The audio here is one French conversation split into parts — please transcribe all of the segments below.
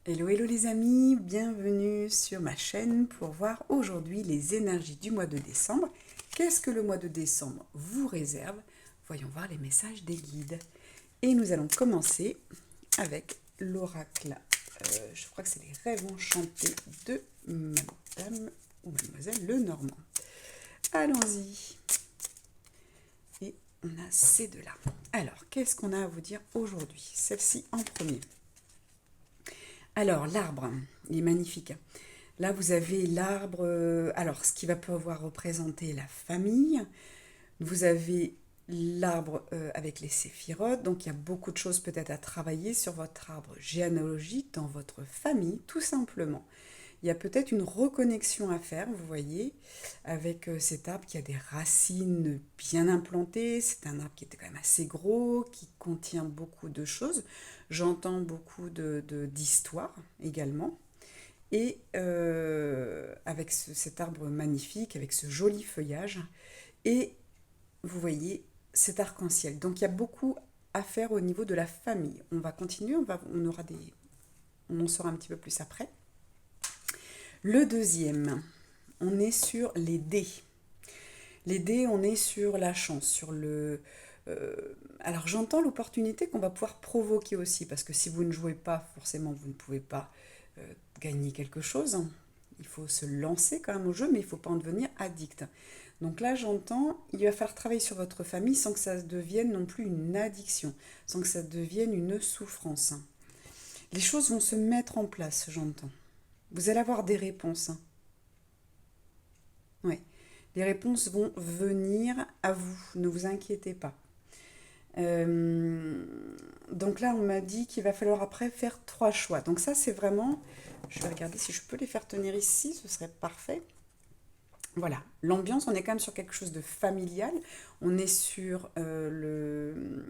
Hello, hello les amis, bienvenue sur ma chaîne pour voir aujourd'hui les énergies du mois de décembre. Qu'est-ce que le mois de décembre vous réserve? Voyons voir les messages des guides. Et nous allons commencer avec l'oracle, je crois que c'est les rêves enchantés de Madame ou Mademoiselle Lenormand. Allons-y. Et on a ces deux-là. Alors, qu'est-ce qu'on a à vous dire aujourd'hui? Celle-ci en premier. Alors, l'arbre, il est magnifique. Là, vous avez l'arbre, alors ce qui va pouvoir représenter la famille. Vous avez l'arbre avec les séphirotes, donc il y a beaucoup de choses peut-être à travailler sur votre arbre généalogique dans votre famille, tout simplement. Il y a peut-être une reconnexion à faire, vous voyez, avec cet arbre qui a des racines bien implantées. C'est un arbre qui était quand même assez gros, qui contient beaucoup de choses. J'entends beaucoup d'histoires également. Et avec cet arbre magnifique, avec ce joli feuillage. Et vous voyez cet arc-en-ciel. Donc il y a beaucoup à faire au niveau de la famille. On va continuer, on en saura un petit peu plus après. Le deuxième, on est sur les dés. Les dés, on est sur la chance, sur le... alors j'entends l'opportunité qu'on va pouvoir provoquer aussi, parce que si vous ne jouez pas, forcément vous ne pouvez pas gagner quelque chose. Il faut se lancer quand même au jeu, mais il ne faut pas en devenir addict. Donc là, j'entends, il va falloir travailler sur votre famille sans que ça devienne non plus une addiction, sans que ça devienne une souffrance. Les choses vont se mettre en place, j'entends. Vous allez avoir des réponses. Oui, les réponses vont venir à vous, ne vous inquiétez pas. Euh, donc là, on m'a dit qu'il va falloir après faire 3 choix. Donc ça, c'est vraiment... Je vais regarder si je peux les faire tenir ici, ce serait parfait. Voilà, l'ambiance, on est quand même sur quelque chose de familial. On est sur le...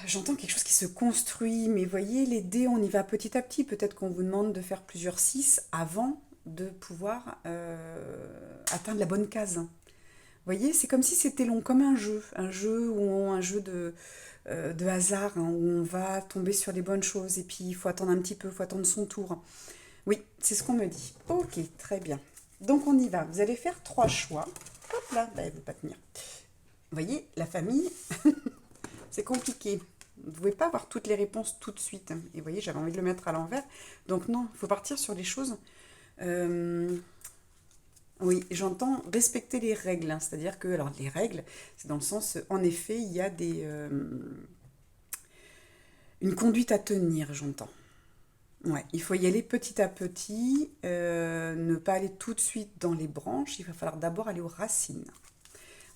J'entends quelque chose qui se construit, mais voyez, les dés, on y va petit à petit. Peut-être qu'on vous demande de faire plusieurs 6 avant de pouvoir atteindre la bonne case. Vous voyez, c'est comme si c'était long, comme un jeu de hasard, hein, où on va tomber sur les bonnes choses et puis il faut attendre un petit peu, il faut attendre son tour. Oui, c'est ce qu'on me dit. Ok, très bien. Donc on y va. Vous allez faire 3 choix. Hop là, bah, elle ne veut pas tenir. Vous voyez, la famille, c'est compliqué. Vous ne pouvez pas avoir toutes les réponses tout de suite. Et vous voyez, j'avais envie de le mettre à l'envers. Donc non, il faut partir sur les choses. euh, Oui, j'entends respecter les règles, hein. C'est-à-dire que, alors les règles, c'est dans le sens, en effet, il y a une conduite à tenir, j'entends. Ouais, il faut y aller petit à petit, ne pas aller tout de suite dans les branches, il va falloir d'abord aller aux racines.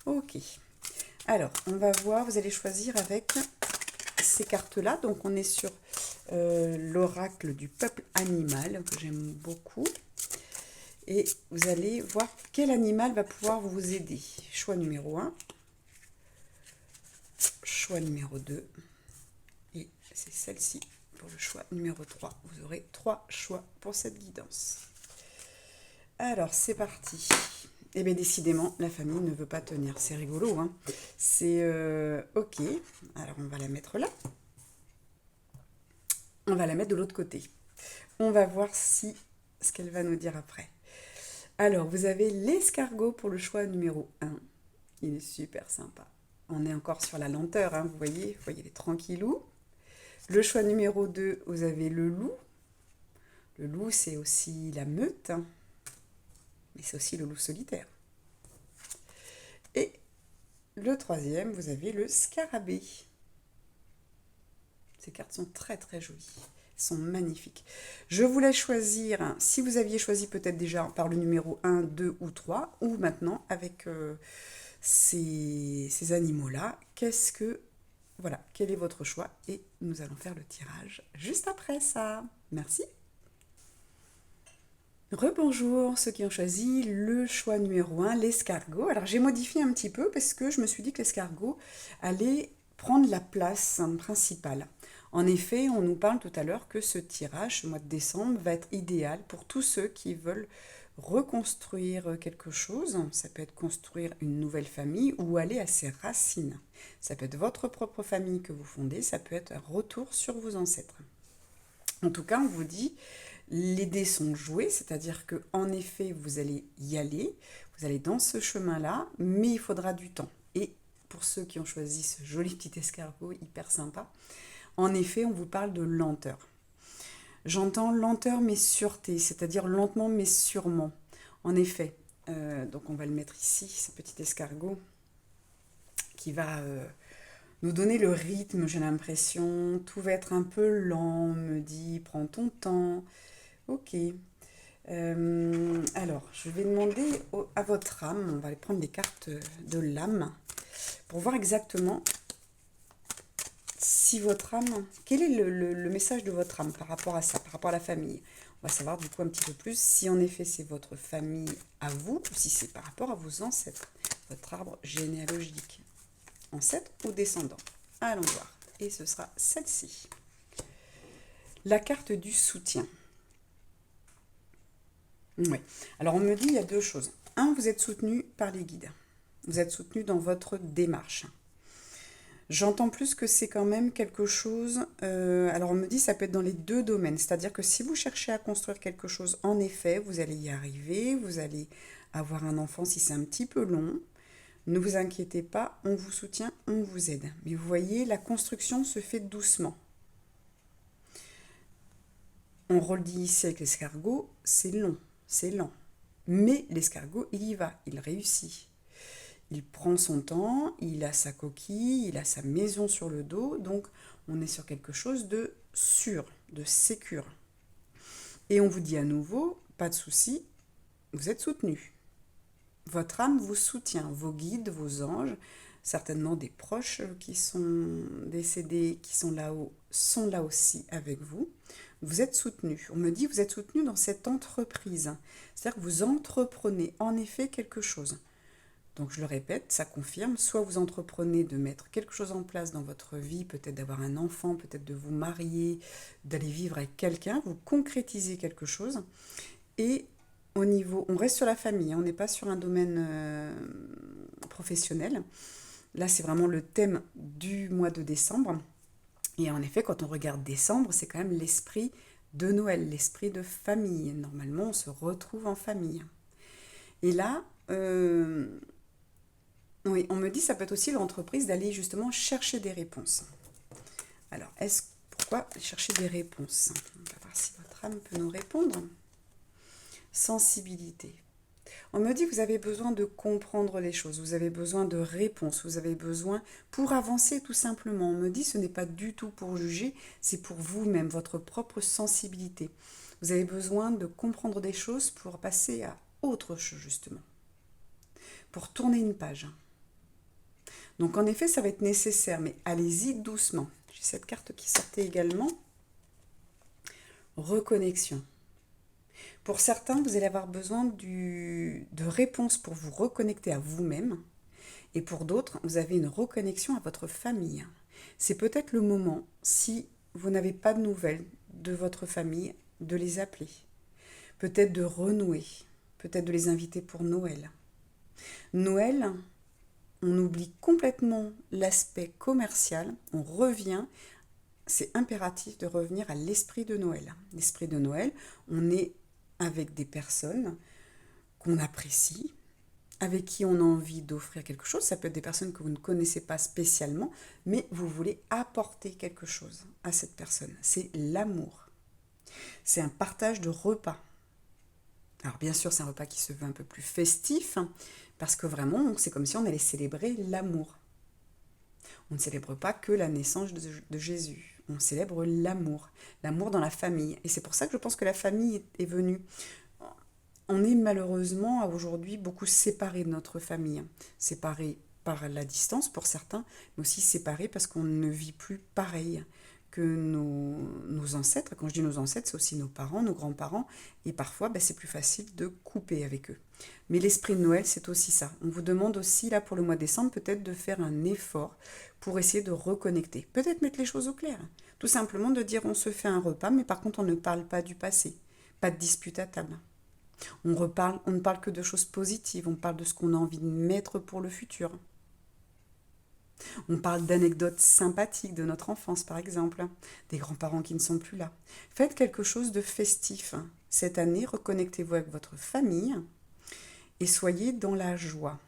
Ok, alors on va voir, vous allez choisir avec ces cartes-là, donc on est sur l'oracle du peuple animal, que j'aime beaucoup. Et vous allez voir quel animal va pouvoir vous aider. Choix numéro 1, choix numéro 2, et c'est celle-ci pour le choix numéro 3. Vous aurez 3 choix pour cette guidance. Alors, c'est parti. Eh bien, décidément, la famille ne veut pas tenir. C'est rigolo, hein. C'est ok. Alors, on va la mettre là. On va la mettre de l'autre côté. On va voir si ce qu'elle va nous dire après. Alors, vous avez l'escargot pour le choix numéro 1. Il est super sympa. On est encore sur la lenteur, hein, vous voyez, il est tranquillou. Le choix numéro 2, vous avez le loup. Le loup, c'est aussi la meute, hein, mais c'est aussi le loup solitaire. Et le troisième, vous avez le scarabée. Ces cartes sont très très jolies, elles sont magnifiques. Je vous laisse choisir, hein, si vous aviez choisi peut-être déjà par le numéro 1, 2 ou 3, ou maintenant avec ces animaux-là, voilà, quel est votre choix? Et nous allons faire le tirage juste après ça. Merci. Rebonjour, ceux qui ont choisi le choix numéro 1, l'escargot. Alors j'ai modifié un petit peu parce que je me suis dit que l'escargot allait prendre la place principale. En effet, on nous parle tout à l'heure que ce tirage, ce mois de décembre, va être idéal pour tous ceux qui veulent reconstruire quelque chose. Ça peut être construire une nouvelle famille ou aller à ses racines. Ça peut être votre propre famille que vous fondez, ça peut être un retour sur vos ancêtres. En tout cas, on vous dit, les dés sont joués, c'est-à-dire que en effet, vous allez y aller, vous allez dans ce chemin-là, mais il faudra du temps. Et pour ceux qui ont choisi ce joli petit escargot hyper sympa, en effet, on vous parle de lenteur. J'entends lenteur mais sûreté, c'est-à-dire lentement mais sûrement. En effet, donc on va le mettre ici, ce petit escargot qui va nous donner le rythme, j'ai l'impression. Tout va être un peu lent, on me dit, prends ton temps. Ok. Alors, je vais demander à votre âme, on va aller prendre les cartes de l'âme, pour voir exactement si votre âme, quel est le message de votre âme par rapport à ça, par rapport à la famille. On va savoir du coup un petit peu plus si en effet c'est votre famille à vous ou si c'est par rapport à vos ancêtres, votre arbre généalogique, ancêtre ou descendant. Allons voir. Et ce sera celle-ci. La carte du soutien. Oui. Alors on me dit il y a deux choses. Un, vous êtes soutenu par les guides. Vous êtes soutenu dans votre démarche. J'entends plus que c'est quand même quelque chose. Alors on me dit ça peut être dans les deux domaines. C'est-à-dire que si vous cherchez à construire quelque chose, en effet, vous allez y arriver. Vous allez avoir un enfant si c'est un petit peu long. Ne vous inquiétez pas, on vous soutient, on vous aide. Mais vous voyez, la construction se fait doucement. On redit ici avec l'escargot, c'est long, c'est lent. Mais l'escargot, il y va, il réussit. Il prend son temps, il a sa coquille, il a sa maison sur le dos, donc on est sur quelque chose de sûr, de sécure. Et on vous dit à nouveau, pas de souci, vous êtes soutenu. Votre âme vous soutient, vos guides, vos anges, certainement des proches qui sont décédés, qui sont là aussi avec vous. Vous êtes soutenu. On me dit vous êtes soutenu dans cette entreprise. C'est-à-dire que vous entreprenez en effet quelque chose. Donc je le répète, ça confirme, soit vous entreprenez de mettre quelque chose en place dans votre vie, peut-être d'avoir un enfant, peut-être de vous marier, d'aller vivre avec quelqu'un, vous concrétisez quelque chose. Et au niveau, on reste sur la famille, hein, on n'est pas sur un domaine professionnel. Là, c'est vraiment le thème du mois de décembre. Et en effet, quand on regarde décembre, c'est quand même l'esprit de Noël, l'esprit de famille. Normalement, on se retrouve en famille. Et là, oui, on me dit que ça peut être aussi l'entreprise d'aller justement chercher des réponses. Alors, pourquoi chercher des réponses? On va voir si votre âme peut nous répondre. Sensibilité. On me dit que vous avez besoin de comprendre les choses, vous avez besoin de réponses, vous avez besoin pour avancer tout simplement. On me dit que ce n'est pas du tout pour juger, c'est pour vous-même, votre propre sensibilité. Vous avez besoin de comprendre des choses pour passer à autre chose justement, pour tourner une page. Donc en effet, ça va être nécessaire, mais allez-y doucement. J'ai cette carte qui sortait également. Reconnexion. Pour certains, vous allez avoir besoin de réponses pour vous reconnecter à vous-même. Et pour d'autres, vous avez une reconnexion à votre famille. C'est peut-être le moment, si vous n'avez pas de nouvelles de votre famille, de les appeler. Peut-être de renouer. Peut-être de les inviter pour Noël. Noël, on oublie complètement l'aspect commercial. On revient, c'est impératif de revenir à l'esprit de Noël. L'esprit de Noël, on est avec des personnes qu'on apprécie, avec qui on a envie d'offrir quelque chose. Ça peut être des personnes que vous ne connaissez pas spécialement, mais vous voulez apporter quelque chose à cette personne. C'est l'amour. C'est un partage de repas. Alors bien sûr, c'est un repas qui se veut un peu plus festif, parce que vraiment, c'est comme si on allait célébrer l'amour. On ne célèbre pas que la naissance de Jésus. On célèbre l'amour, l'amour dans la famille. Et c'est pour ça que je pense que la famille est venue. On est malheureusement aujourd'hui beaucoup séparés de notre famille. Séparés par la distance pour certains, mais aussi séparés parce qu'on ne vit plus pareil que nos ancêtres. Quand je dis nos ancêtres, c'est aussi nos parents, nos grands-parents. Et parfois, c'est plus facile de couper avec eux. Mais l'esprit de Noël, c'est aussi ça. On vous demande aussi, là, pour le mois de décembre, peut-être de faire un effort pour essayer de reconnecter. Peut-être mettre les choses au clair. Tout simplement de dire, on se fait un repas, mais par contre, on ne parle pas du passé. Pas de dispute à table. On ne parle que de choses positives. On parle de ce qu'on a envie de mettre pour le futur. On parle d'anecdotes sympathiques de notre enfance, par exemple, des grands-parents qui ne sont plus là. Faites quelque chose de festif. Cette année, reconnectez-vous avec votre famille et soyez dans la joie.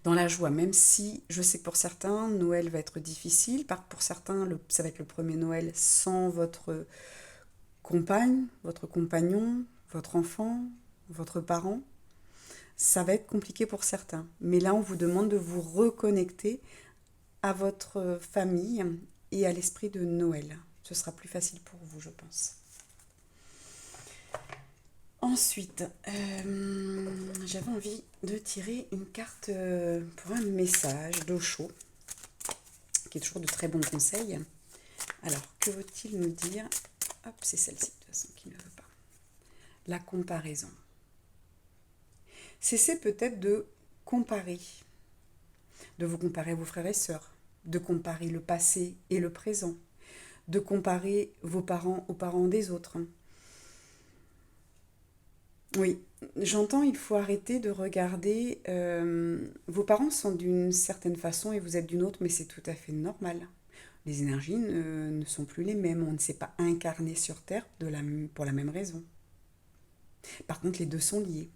Dans la joie, même si je sais que pour certains, Noël va être difficile, pour certains, ça va être le premier Noël sans votre compagne, votre compagnon, votre enfant, votre parent. Ça va être compliqué pour certains. Mais là, on vous demande de vous reconnecter à votre famille et à l'esprit de Noël. Ce sera plus facile pour vous, je pense. Ensuite, j'avais envie de tirer une carte pour un message d'Osho, qui est toujours de très bons conseils. Alors, que veut-il nous dire? Hop, c'est celle-ci, de toute façon, qui ne veut pas. La comparaison. Cessez peut-être de comparer, de vous comparer à vos frères et sœurs, de comparer le passé et le présent, de comparer vos parents aux parents des autres. Oui, j'entends, il faut arrêter de regarder. Vos parents sont d'une certaine façon et vous êtes d'une autre, mais c'est tout à fait normal. Les énergies ne sont plus les mêmes. On ne s'est pas incarné sur Terre pour la même raison. Par contre, les deux sont liés.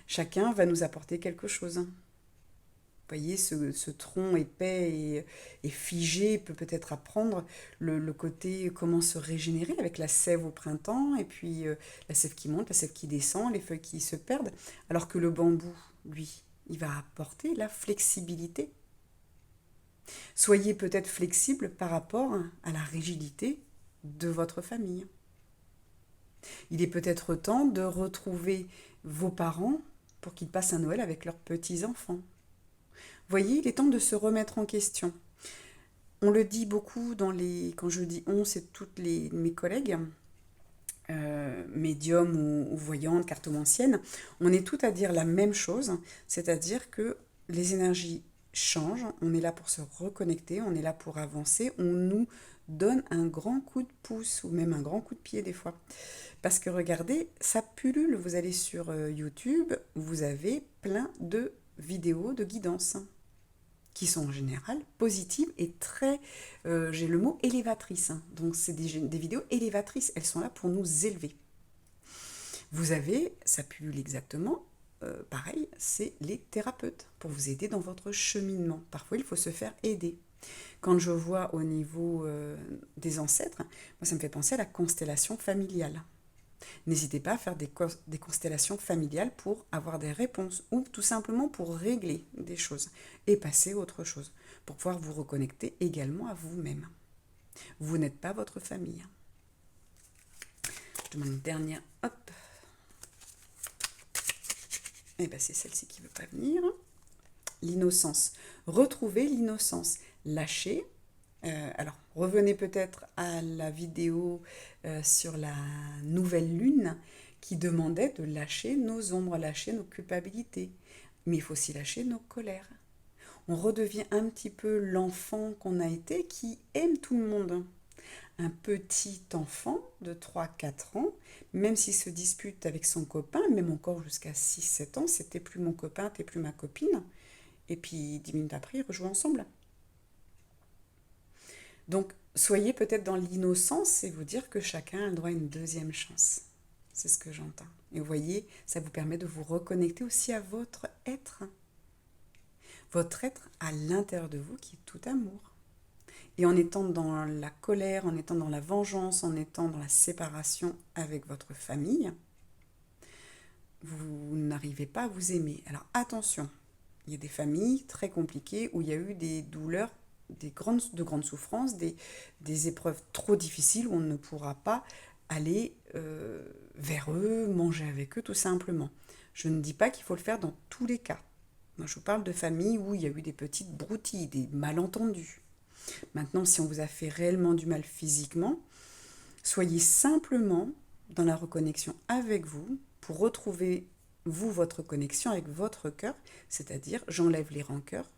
Chacun va nous apporter quelque chose. Vous voyez, ce tronc épais et figé peut peut-être apprendre le côté comment se régénérer avec la sève au printemps, et puis la sève qui monte, la sève qui descend, les feuilles qui se perdent, alors que le bambou, lui, il va apporter la flexibilité. Soyez peut-être flexible par rapport à la rigidité de votre famille. Il est peut-être temps de retrouver vos parents pour qu'ils passent un Noël avec leurs petits-enfants. Voyez, il est temps de se remettre en question. On le dit beaucoup quand je dis on, c'est mes collègues, médiums ou voyantes, cartomanciennes, on est toutes à dire la même chose, c'est-à-dire que les énergies changent, on est là pour se reconnecter, on est là pour avancer, on nous donne un grand coup de pouce ou même un grand coup de pied des fois. Parce que regardez, ça pullule, vous allez sur YouTube, vous avez plein de vidéos de guidance qui sont en général positives et très, j'ai le mot élévatrices. Donc c'est des vidéos élévatrices, elles sont là pour nous élever. Vous avez, ça pullule exactement, pareil, c'est les thérapeutes pour vous aider dans votre cheminement. Parfois il faut se faire aider. Quand je vois au niveau des ancêtres, moi ça me fait penser à la constellation familiale. N'hésitez pas à faire des constellations familiales pour avoir des réponses ou tout simplement pour régler des choses et passer à autre chose, pour pouvoir vous reconnecter également à vous-même. Vous n'êtes pas votre famille. Je demande une dernière, hop. Et bien c'est celle-ci qui ne veut pas venir. L'innocence. Retrouvez l'innocence. Lâchez. Alors, revenez peut-être à la vidéo sur la nouvelle lune qui demandait de lâcher nos ombres, lâcher nos culpabilités. Mais il faut aussi lâcher nos colères. On redevient un petit peu l'enfant qu'on a été qui aime tout le monde. Un petit enfant de 3-4 ans, même s'il se dispute avec son copain, même encore jusqu'à 6-7 ans, c'était plus mon copain, t'es plus ma copine. Et puis 10 minutes après, ils rejouent ensemble. Donc, soyez peut-être dans l'innocence et vous dire que chacun a le droit à une deuxième chance. C'est ce que j'entends. Et vous voyez, ça vous permet de vous reconnecter aussi à votre être. Votre être à l'intérieur de vous qui est tout amour. Et en étant dans la colère, en étant dans la vengeance, en étant dans la séparation avec votre famille, vous n'arrivez pas à vous aimer. Alors attention, il y a des familles très compliquées où il y a eu des douleurs, de grandes souffrances, des épreuves trop difficiles où on ne pourra pas aller vers eux, manger avec eux tout simplement. Je ne dis pas qu'il faut le faire dans tous les cas. Moi je vous parle de familles où il y a eu des petites broutilles, des malentendus. Maintenant, si on vous a fait réellement du mal physiquement, soyez simplement dans la reconnexion avec vous pour retrouver, vous, votre connexion avec votre cœur, c'est-à-dire j'enlève les rancœurs,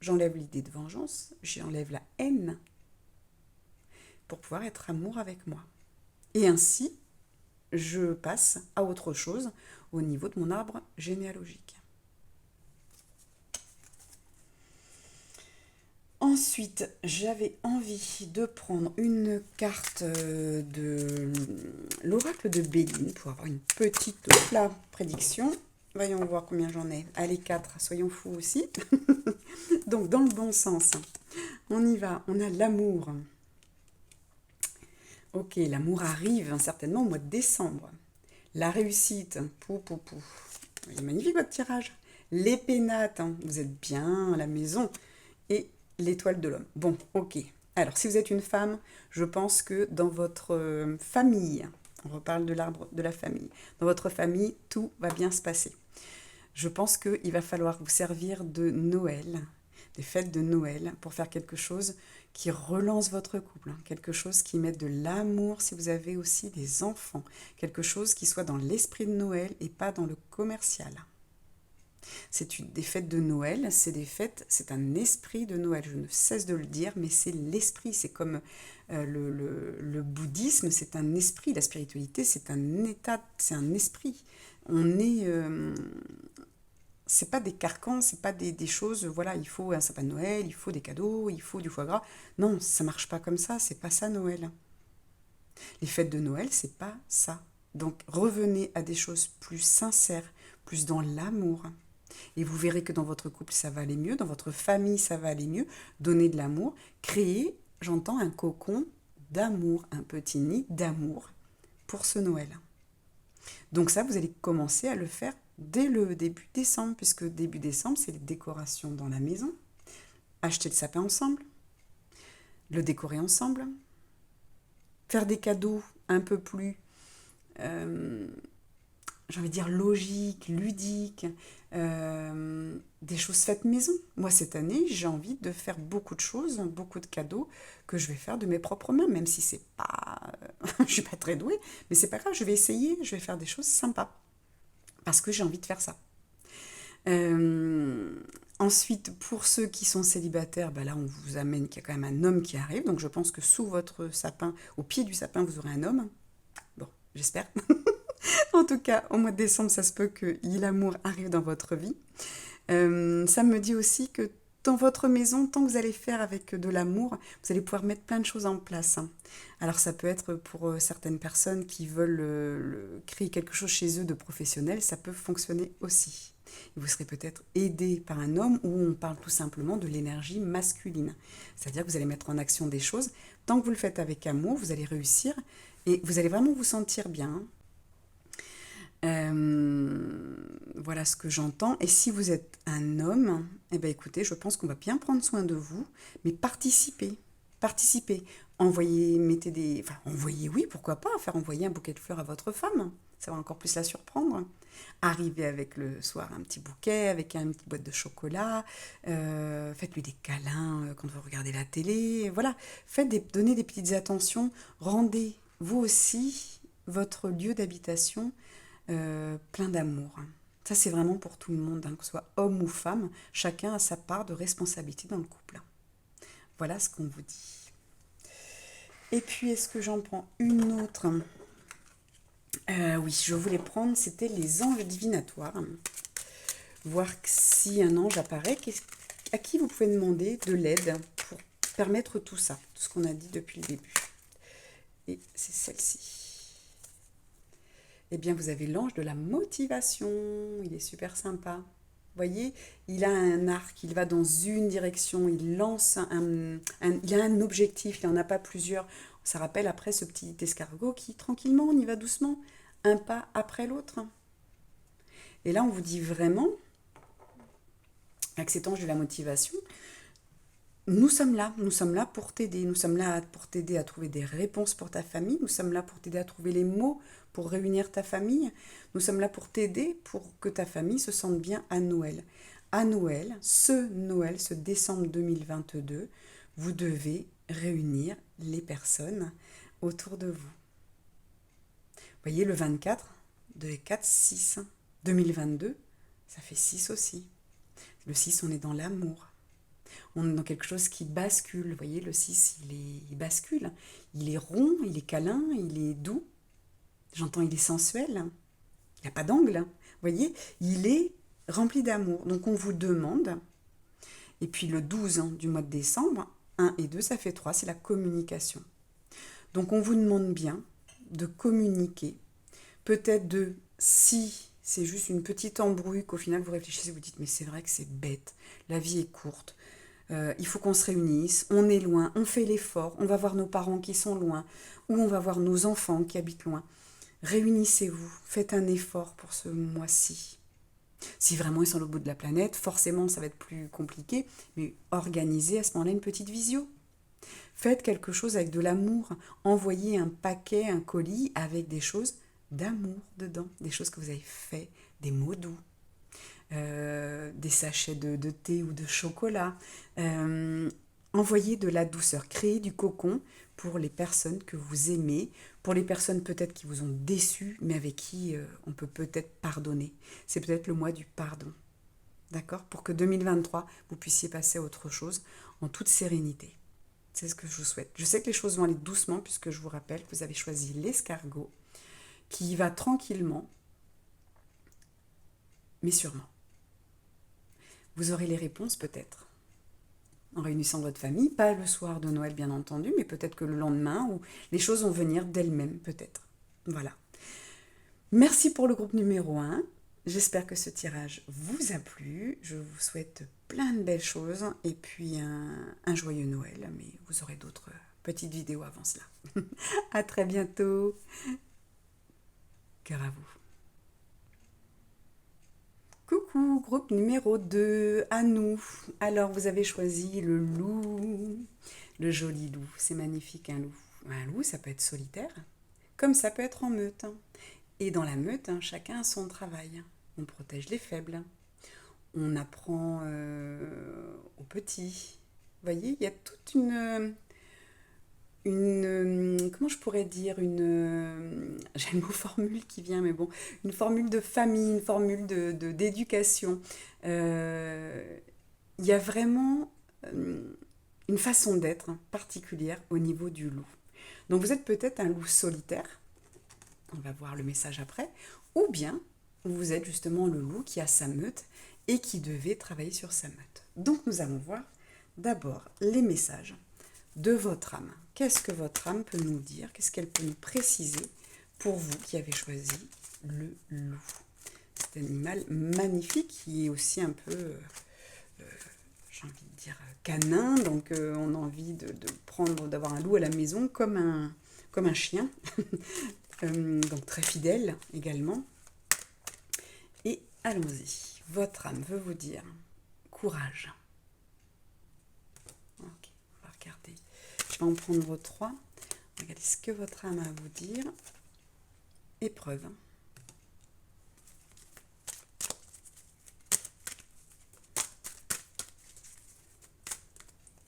j'enlève l'idée de vengeance, j'enlève la haine pour pouvoir être amour avec moi. Et ainsi, je passe à autre chose au niveau de mon arbre généalogique. Ensuite, j'avais envie de prendre une carte de l'oracle de Béline pour avoir une petite prédiction. Voyons voir combien j'en ai. Allez, 4, soyons fous aussi. Donc, dans le bon sens. On y va, on a l'amour. Ok, l'amour arrive certainement au mois de décembre. La réussite, pou. Il est magnifique votre tirage. Les pénates, vous êtes bien à la maison. Et l'étoile de l'homme. Bon, ok. Alors, si vous êtes une femme, je pense que dans votre famille, on reparle de l'arbre de la famille, dans votre famille, tout va bien se passer. Je pense qu'il va falloir vous servir de Noël, des fêtes de Noël, pour faire quelque chose qui relance votre couple, quelque chose qui mette de l'amour si vous avez aussi des enfants, quelque chose qui soit dans l'esprit de Noël et pas dans le commercial. Des fêtes de Noël, c'est un esprit de Noël, je ne cesse de le dire, mais c'est l'esprit, c'est comme le bouddhisme, c'est un esprit, la spiritualité, c'est un état, c'est un esprit. C'est pas des carcans, c'est pas des choses, voilà, il faut un sapin de Noël, il faut des cadeaux, il faut du foie gras. Non, ça marche pas comme ça, c'est pas ça Noël. Les fêtes de Noël, c'est pas ça. Donc revenez à des choses plus sincères, plus dans l'amour. Et vous verrez que dans votre couple, ça va aller mieux, dans votre famille, ça va aller mieux. Donnez de l'amour, créez, j'entends, un cocon d'amour, un petit nid d'amour pour ce Noël. Donc ça, vous allez commencer à le faire dès le début décembre, puisque début décembre, c'est les décorations dans la maison. Acheter le sapin ensemble, le décorer ensemble, faire des cadeaux un peu plus, j'ai envie de dire, logiques, ludiques, des choses faites maison. Moi, cette année, j'ai envie de faire beaucoup de choses, beaucoup de cadeaux que je vais faire de mes propres mains, même si c'est pas... je suis pas très douée, mais c'est pas grave, je vais essayer, je vais faire des choses sympas, parce que j'ai envie de faire ça. Ensuite, pour ceux qui sont célibataires, là, on vous amène qu'il y a quand même un homme qui arrive, donc je pense que sous votre sapin, au pied du sapin, vous aurez un homme. Bon, j'espère. En tout cas, au mois de décembre, ça se peut que l'amour arrive dans votre vie. Ça me dit aussi que dans votre maison, tant que vous allez faire avec de l'amour, vous allez pouvoir mettre plein de choses en place. Alors ça peut être pour certaines personnes qui veulent créer quelque chose chez eux de professionnel, ça peut fonctionner aussi. Vous serez peut-être aidé par un homme, ou on parle tout simplement de l'énergie masculine. C'est-à-dire que vous allez mettre en action des choses. Tant que vous le faites avec amour, vous allez réussir et vous allez vraiment vous sentir bien. Voilà ce que j'entends. Et si vous êtes un homme, écoutez, je pense qu'on va bien prendre soin de vous, mais participez. Envoyez, oui, pourquoi pas, faire envoyer un bouquet de fleurs à votre femme. Ça va encore plus la surprendre. Arrivez avec le soir un petit bouquet, avec une petite boîte de chocolat. Faites-lui des câlins quand vous regardez la télé. Voilà, donnez des petites attentions. Rendez, vous aussi, votre lieu d'habitation plein d'amour. Ça, c'est vraiment pour tout le monde, que ce soit homme ou femme. Chacun a sa part de responsabilité dans le couple. Voilà ce qu'on vous dit. Et puis, est-ce que j'en prends une autre ? Oui, je voulais prendre, c'était les anges divinatoires. Voir si un ange apparaît, à qui vous pouvez demander de l'aide pour permettre tout ça, tout ce qu'on a dit depuis le début. Et c'est celle-ci. Eh bien, vous avez l'ange de la motivation. Il est super sympa. Vous voyez, il a un arc, il va dans une direction, il lance il a un objectif, il n'en a pas plusieurs. Ça rappelle après ce petit escargot qui, tranquillement, on y va doucement, un pas après l'autre. Et là, on vous dit vraiment, avec cet ange de la motivation, nous sommes là pour t'aider, nous sommes là pour t'aider à trouver des réponses pour ta famille, nous sommes là pour t'aider à trouver les mots pour réunir ta famille, nous sommes là pour t'aider pour que ta famille se sente bien à Noël. À Noël, ce décembre 2022, vous devez réunir les personnes autour de vous. Vous voyez, le 24, 2 et 4, 6. 2022, ça fait 6 aussi. Le 6, on est dans l'amour. On est dans quelque chose qui bascule. Vous voyez, le 6, il bascule. Il est rond, il est câlin, il est doux. J'entends, il est sensuel. Il n'y a pas d'angle. Vous voyez, il est rempli d'amour. Donc, on vous demande, Et puis le 12 du mois de décembre, 1 et 2, ça fait 3, c'est la communication. Donc on vous demande bien de communiquer, peut-être si c'est juste une petite embrouille qu'au final vous réfléchissez, vous dites mais c'est vrai que c'est bête, la vie est courte, il faut qu'on se réunisse, on est loin, on fait l'effort, on va voir nos parents qui sont loin, ou on va voir nos enfants qui habitent loin. Réunissez-vous, faites un effort pour ce mois-ci. Si vraiment ils sont au bout de la planète, forcément ça va être plus compliqué, mais organisez à ce moment-là une petite visio. Faites quelque chose avec de l'amour. Envoyez un paquet, un colis avec des choses d'amour dedans, des choses que vous avez fait, des mots doux, des sachets de thé ou de chocolat. Envoyez de la douceur, créez du cocon pour les personnes que vous aimez, pour les personnes peut-être qui vous ont déçu, mais avec qui on peut peut-être pardonner. C'est peut-être le mois du pardon, d'accord? Pour que 2023, vous puissiez passer à autre chose en toute sérénité. C'est ce que je vous souhaite. Je sais que les choses vont aller doucement puisque je vous rappelle que vous avez choisi l'escargot qui y va tranquillement, mais sûrement. Vous aurez les réponses peut-être en réunissant votre famille, pas le soir de Noël bien entendu, mais peut-être que le lendemain, ou les choses vont venir d'elles-mêmes peut-être. Voilà. Merci pour le groupe numéro 1. J'espère que ce tirage vous a plu. Je vous souhaite plein de belles choses et puis un joyeux Noël, mais vous aurez d'autres petites vidéos avant cela. À très bientôt. Cœur à vous. Coucou, groupe numéro 2, à nous. Alors, vous avez choisi le loup, le joli loup. C'est magnifique, un loup. Un loup, ça peut être solitaire, comme ça peut être en meute. Et dans la meute, chacun a son travail. On protège les faibles. On apprend aux petits. Vous voyez, il y a toute comment je pourrais dire, j'ai le mot formule qui vient, mais bon, une formule de famille, une formule d'éducation. Il y a vraiment une façon d'être particulière au niveau du loup. Donc vous êtes peut-être un loup solitaire, on va voir le message après, ou bien vous êtes justement le loup qui a sa meute et qui devait travailler sur sa meute. Donc nous allons voir d'abord les messages de votre âme. Qu'est-ce que votre âme peut nous dire? Qu'est-ce qu'elle peut nous préciser pour vous qui avez choisi le loup? C'est un animal magnifique qui est aussi un peu, j'ai envie de dire, canin. Donc on a envie d'avoir un loup à la maison comme un chien. Donc très fidèle également. Et allons-y. Votre âme veut vous dire courage. Ok, on va regarder. Je vais en prendre 3. Regardez ce que votre âme a à vous dire. Épreuve.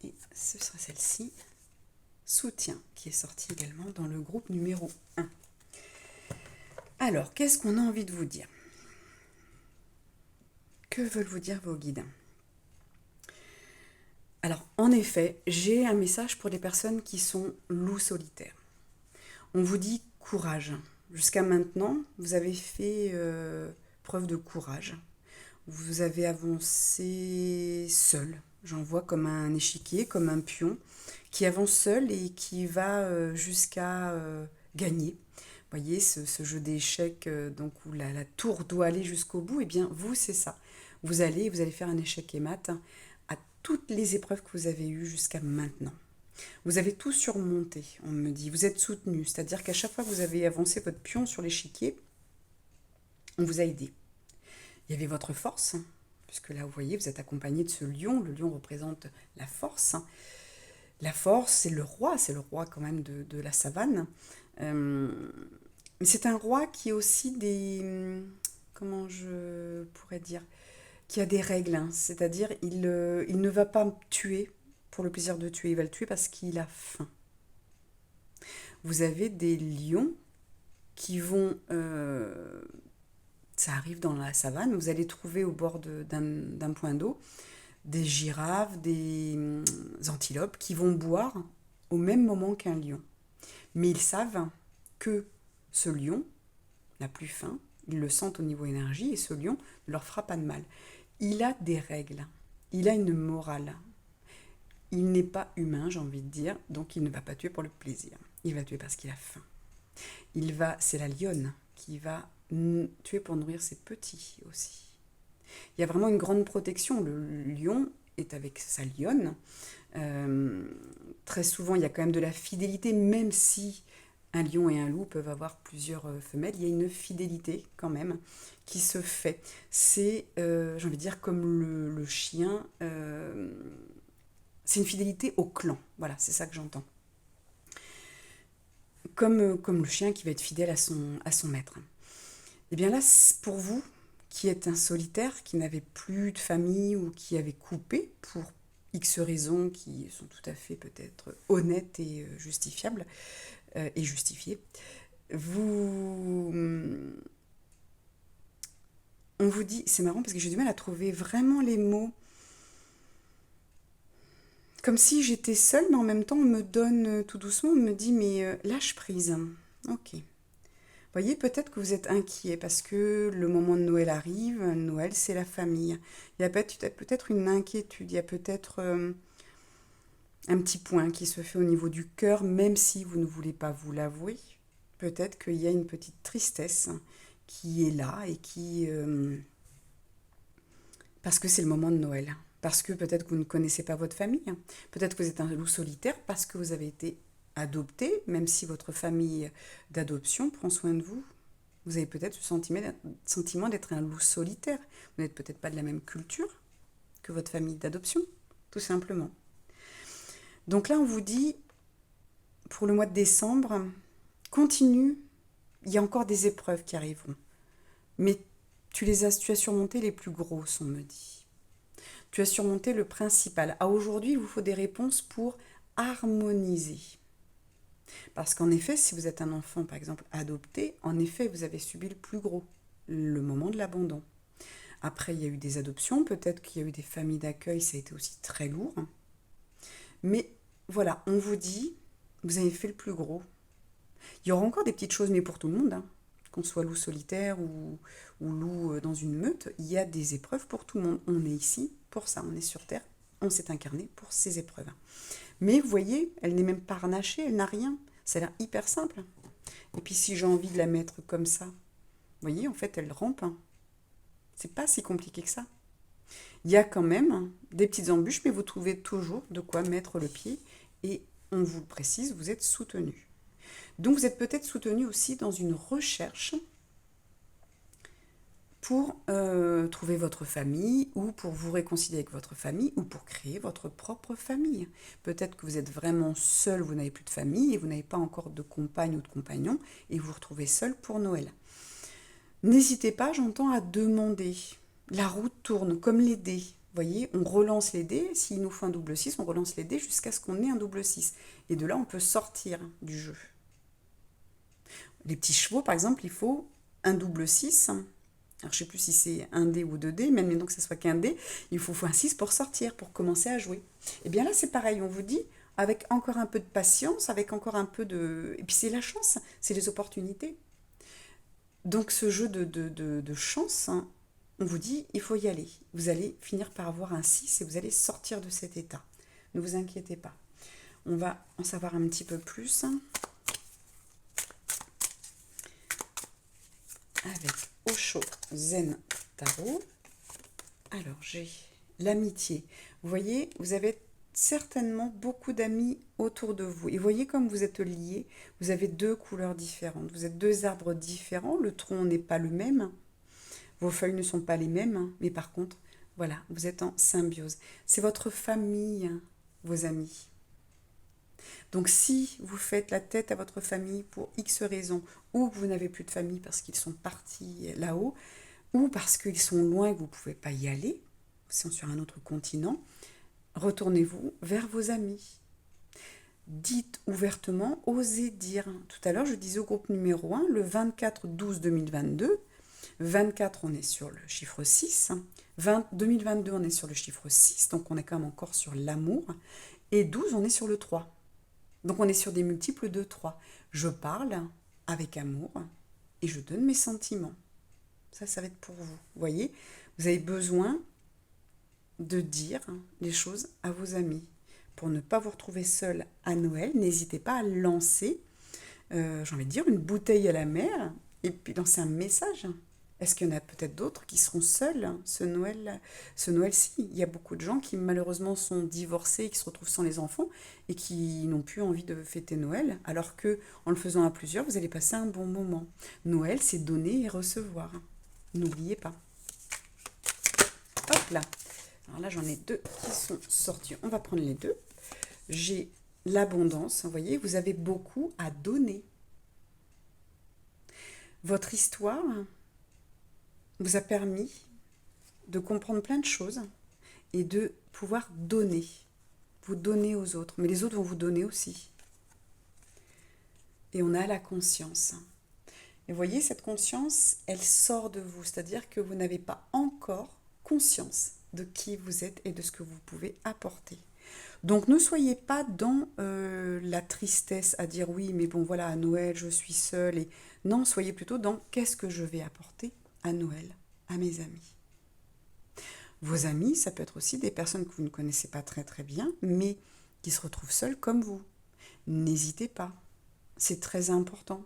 Et ce sera celle-ci. Soutien, qui est sortie également dans le groupe numéro 1. Alors, qu'est-ce qu'on a envie de vous dire? Que veulent vous dire vos guides? Alors, en effet, j'ai un message pour les personnes qui sont loups solitaires. On vous dit courage. Jusqu'à maintenant, vous avez fait preuve de courage. Vous avez avancé seul. J'en vois comme un échiquier, comme un pion, qui avance seul et qui va jusqu'à gagner. Vous voyez, ce jeu d'échecs donc où la tour doit aller jusqu'au bout, eh bien, vous, c'est ça. Vous allez faire un échec et mat à toutes les épreuves que vous avez eues jusqu'à maintenant. Vous avez tout surmonté, on me dit. Vous êtes soutenu, c'est-à-dire qu'à chaque fois que vous avez avancé votre pion sur l'échiquier, on vous a aidé. Il y avait votre force, puisque là, vous voyez, vous êtes accompagné de ce lion. Le lion représente la force. La force, c'est le roi quand même de la savane. Mais c'est un roi qui a aussi comment je pourrais dire, qui a des règles, c'est-à-dire il ne va pas tuer pour le plaisir de tuer, il va le tuer parce qu'il a faim. Vous avez des lions qui vont, ça arrive dans la savane, vous allez trouver au bord d'un point d'eau des girafes, des antilopes qui vont boire au même moment qu'un lion. Mais ils savent que ce lion n'a plus faim, ils le sentent au niveau énergie et ce lion ne leur fera pas de mal. Il a des règles. il a une morale. Il n'est pas humain, j'ai envie de dire, donc il ne va pas tuer pour le plaisir. Il va tuer parce qu'il a faim. C'est la lionne qui va tuer pour nourrir ses petits aussi. Il y a vraiment une grande protection. Le lion est avec sa lionne. Très souvent, il y a quand même de la fidélité, même si un lion et un loup peuvent avoir plusieurs femelles, il y a une fidélité quand même qui se fait. C'est, j'ai envie de dire, comme le chien, c'est une fidélité au clan. Voilà, c'est ça que j'entends. Comme le chien qui va être fidèle à son maître. Et bien là, pour vous, qui êtes un solitaire, qui n'avez plus de famille ou qui avez coupé pour X raisons qui sont tout à fait peut-être honnêtes et justifiables et justifiées, on vous dit, c'est marrant parce que j'ai du mal à trouver vraiment les mots, comme si j'étais seule, mais en même temps on me donne tout doucement, on me dit mais lâche prise. Ok. Voyez, peut-être que vous êtes inquiet parce que le moment de Noël arrive. Noël, c'est la famille. Il y a peut-être une inquiétude, il y a peut-être un petit point qui se fait au niveau du cœur, même si vous ne voulez pas vous l'avouer. Peut-être qu'il y a une petite tristesse qui est là et parce que c'est le moment de Noël. Parce que peut-être que vous ne connaissez pas votre famille. Peut-être que vous êtes un loup solitaire parce que vous avez été adopté, même si votre famille d'adoption prend soin de vous. Vous avez peut-être ce sentiment d'être un loup solitaire. Vous n'êtes peut-être pas de la même culture que votre famille d'adoption, tout simplement. Donc là, on vous dit, pour le mois de décembre, continue, il y a encore des épreuves qui arriveront. Mais tu as surmonté les plus grosses, on me dit. Tu as surmonté le principal. À aujourd'hui, il vous faut des réponses pour harmoniser. Parce qu'en effet, si vous êtes un enfant, par exemple, adopté, en effet, vous avez subi le plus gros, le moment de l'abandon. Après, il y a eu des adoptions, peut-être qu'il y a eu des familles d'accueil, ça a été aussi très lourd. Mais voilà, on vous dit, vous avez fait le plus gros. Il y aura encore des petites choses, mais pour tout le monde, hein. Qu'on soit loup solitaire ou loup dans une meute, il y a des épreuves pour tout le monde. On est ici pour ça, on est sur Terre, on s'est incarné pour ces épreuves. Mais vous voyez, elle n'est même pas harnachée, elle n'a rien. Ça a l'air hyper simple. Et puis si j'ai envie de la mettre comme ça, vous voyez, en fait, elle rampe. C'est pas si compliqué que ça. Il y a quand même des petites embûches, mais vous trouvez toujours de quoi mettre le pied. Et on vous le précise, vous êtes soutenu. Donc vous êtes peut-être soutenu aussi dans une recherche pour trouver votre famille ou pour vous réconcilier avec votre famille ou pour créer votre propre famille. Peut-être que vous êtes vraiment seul, vous n'avez plus de famille et vous n'avez pas encore de compagne ou de compagnon et vous vous retrouvez seul pour Noël. N'hésitez pas, j'entends, à demander. La roue tourne comme les dés. Vous voyez, on relance les dés. S'il nous faut un double 6, on relance les dés jusqu'à ce qu'on ait un double 6. Et de là, on peut sortir du jeu. Les petits chevaux, par exemple, il faut un double 6. Alors, je ne sais plus si c'est un dé ou deux dés, mais admettons que ce soit qu'un dé, il faut un 6 pour sortir, pour commencer à jouer. Et bien là, c'est pareil, on vous dit, avec encore un peu de patience, avec encore un peu de... Et puis c'est la chance, c'est les opportunités. Donc ce jeu de chance, hein, on vous dit, il faut y aller. Vous allez finir par avoir un 6 et vous allez sortir de cet état. Ne vous inquiétez pas. On va en savoir un petit peu plus avec Osho Zen Tarot. Alors, j'ai l'amitié. Vous voyez, vous avez certainement beaucoup d'amis autour de vous. Et voyez comme vous êtes liés, vous avez deux couleurs différentes. Vous êtes deux arbres différents, le tronc n'est pas le même, vos feuilles ne sont pas les mêmes, mais par contre, voilà, vous êtes en symbiose. C'est votre famille, vos amis. Donc si vous faites la tête à votre famille pour X raisons, ou que vous n'avez plus de famille parce qu'ils sont partis là-haut, ou parce qu'ils sont loin et que vous ne pouvez pas y aller, ils sont sur un autre continent, retournez-vous vers vos amis. Dites ouvertement, osez dire. Tout à l'heure, je disais au groupe numéro 1, le 24-12-2022, 24, on est sur le chiffre 6, 2022, on est sur le chiffre 6, donc on est quand même encore sur l'amour, et 12, on est sur le 3. Donc on est sur des multiples de 3. Je parle avec amour et je donne mes sentiments. Ça va être pour vous. Vous voyez, vous avez besoin de dire les choses à vos amis. Pour ne pas vous retrouver seul à Noël, n'hésitez pas à lancer, j'ai envie de dire, une bouteille à la mer et puis lancer un message. Est-ce qu'il y en a peut-être d'autres qui seront seuls ce Noël-ci? Il y a beaucoup de gens qui malheureusement sont divorcés, qui se retrouvent sans les enfants et qui n'ont plus envie de fêter Noël, alors que en le faisant à plusieurs, vous allez passer un bon moment. Noël, c'est donner et recevoir. N'oubliez pas. Hop là. Alors là, j'en ai deux qui sont sortis. On va prendre les deux. J'ai l'abondance. Vous voyez, vous avez beaucoup à donner. Votre histoire vous a permis de comprendre plein de choses et de pouvoir donner. Vous donner aux autres. Mais les autres vont vous donner aussi. Et on a la conscience. Et vous voyez, cette conscience, elle sort de vous. C'est-à-dire que vous n'avez pas encore conscience de qui vous êtes et de ce que vous pouvez apporter. Donc ne soyez pas dans la tristesse à dire oui, mais bon voilà, à Noël, je suis seule. Et... Non, soyez plutôt dans qu'est-ce que je vais apporter à Noël, à mes amis. Vos amis, ça peut être aussi des personnes que vous ne connaissez pas très très bien, mais qui se retrouvent seules comme vous. N'hésitez pas, c'est très important.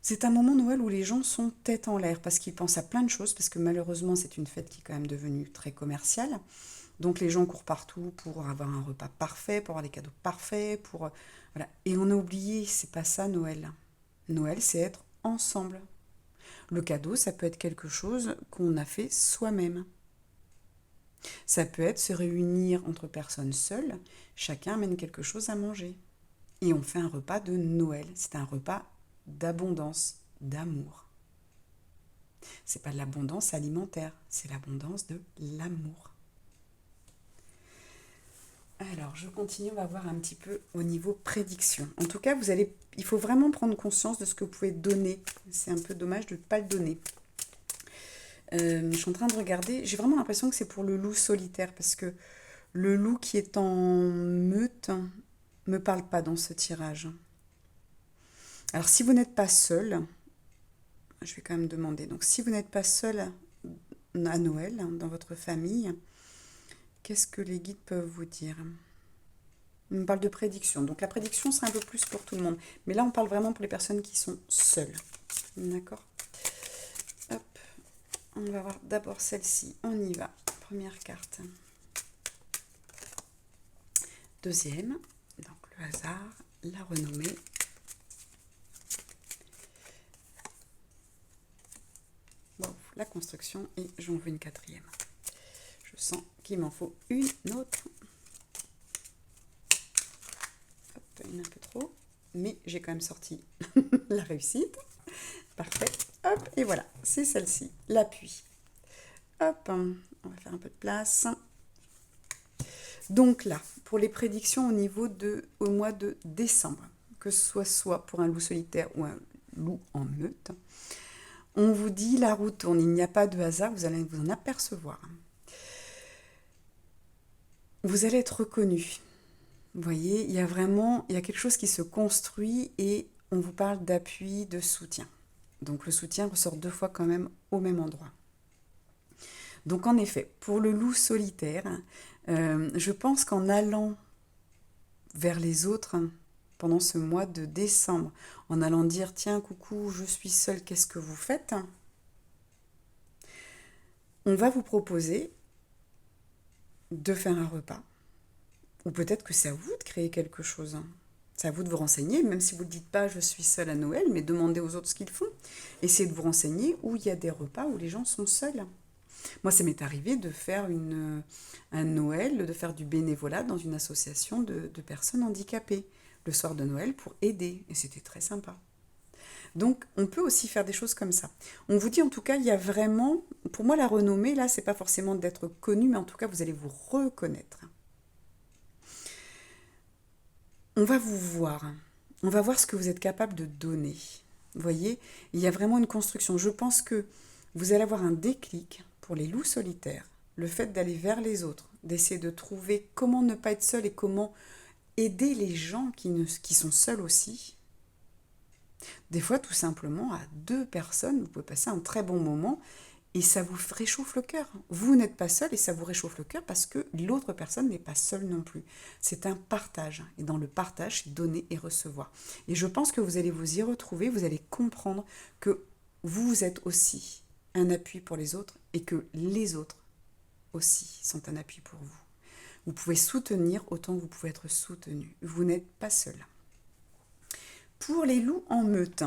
C'est un moment Noël où les gens sont tête en l'air parce qu'ils pensent à plein de choses, parce que malheureusement c'est une fête qui est quand même devenue très commerciale. Donc les gens courent partout pour avoir un repas parfait, pour avoir des cadeaux parfaits, pour voilà. Et on a oublié, c'est pas ça Noël. Noël, c'est être ensemble. Le cadeau, ça peut être quelque chose qu'on a fait soi-même. Ça peut être se réunir entre personnes seules, chacun amène quelque chose à manger. Et on fait un repas de Noël. C'est un repas d'abondance, d'amour. C'est pas de l'abondance alimentaire, c'est l'abondance de l'amour. Alors, je continue, on va voir un petit peu au niveau prédiction. En tout cas, il faut vraiment prendre conscience de ce que vous pouvez donner. C'est un peu dommage de ne pas le donner. Je suis en train de regarder, j'ai vraiment l'impression que c'est pour le loup solitaire, parce que le loup qui est en meute me parle pas dans ce tirage. Alors, si vous n'êtes pas seul, je vais quand même demander. Donc, si vous n'êtes pas seul à Noël, dans votre famille, qu'est-ce que les guides peuvent vous dire? On me parle de prédiction. Donc, la prédiction sera un peu plus pour tout le monde. Mais là, on parle vraiment pour les personnes qui sont seules. D'accord? Hop. On va voir d'abord celle-ci. On y va. Première carte. Deuxième. Donc, le hasard, la renommée. Bon, la construction. Et j'en veux une quatrième. Je sens qu'il m'en faut une autre. Hop, une un peu trop. Mais j'ai quand même sorti la réussite. Parfait. Hop, et voilà, c'est celle-ci, l'appui. Hop, on va faire un peu de place. Donc là, pour les prédictions au mois de décembre, que ce soit pour un loup solitaire ou un loup en meute, on vous dit la roue tourne, il n'y a pas de hasard, vous allez vous en apercevoir. Vous allez être reconnu. Vous voyez, il y a quelque chose qui se construit et on vous parle d'appui, de soutien. Donc le soutien ressort 2 fois quand même au même endroit. Donc en effet, pour le loup solitaire, je pense qu'en allant vers les autres pendant ce mois de décembre, en allant dire tiens coucou, je suis seule, qu'est-ce que vous faites? On va vous proposer de faire un repas. Ou peut-être que c'est à vous de créer quelque chose. C'est à vous de vous renseigner, même si vous ne dites pas je suis seule à Noël, mais demandez aux autres ce qu'ils font. Essayez de vous renseigner où il y a des repas où les gens sont seuls. Moi, ça m'est arrivé de faire un Noël, de faire du bénévolat dans une association de personnes handicapées le soir de Noël pour aider. Et c'était très sympa. Donc, on peut aussi faire des choses comme ça. On vous dit en tout cas, il y a vraiment, pour moi, la renommée, là, c'est pas forcément d'être connu, mais en tout cas, vous allez vous reconnaître. On va vous voir. On va voir ce que vous êtes capable de donner. Vous voyez, il y a vraiment une construction. Je pense que vous allez avoir un déclic pour les loups solitaires. Le fait d'aller vers les autres, d'essayer de trouver comment ne pas être seul et comment aider les gens qui sont seuls aussi. Des fois, tout simplement, à 2 personnes, vous pouvez passer un très bon moment Et ça vous réchauffe le cœur. Vous n'êtes pas seul et ça vous réchauffe le cœur parce que l'autre personne n'est pas seule non plus. C'est un partage. Et dans le partage, c'est donner et recevoir. Et je pense que vous allez vous y retrouver, vous allez comprendre que vous êtes aussi un appui pour les autres et que les autres aussi sont un appui pour vous. Vous pouvez soutenir autant que vous pouvez être soutenu. Vous n'êtes pas seul. Pour les loups en meute,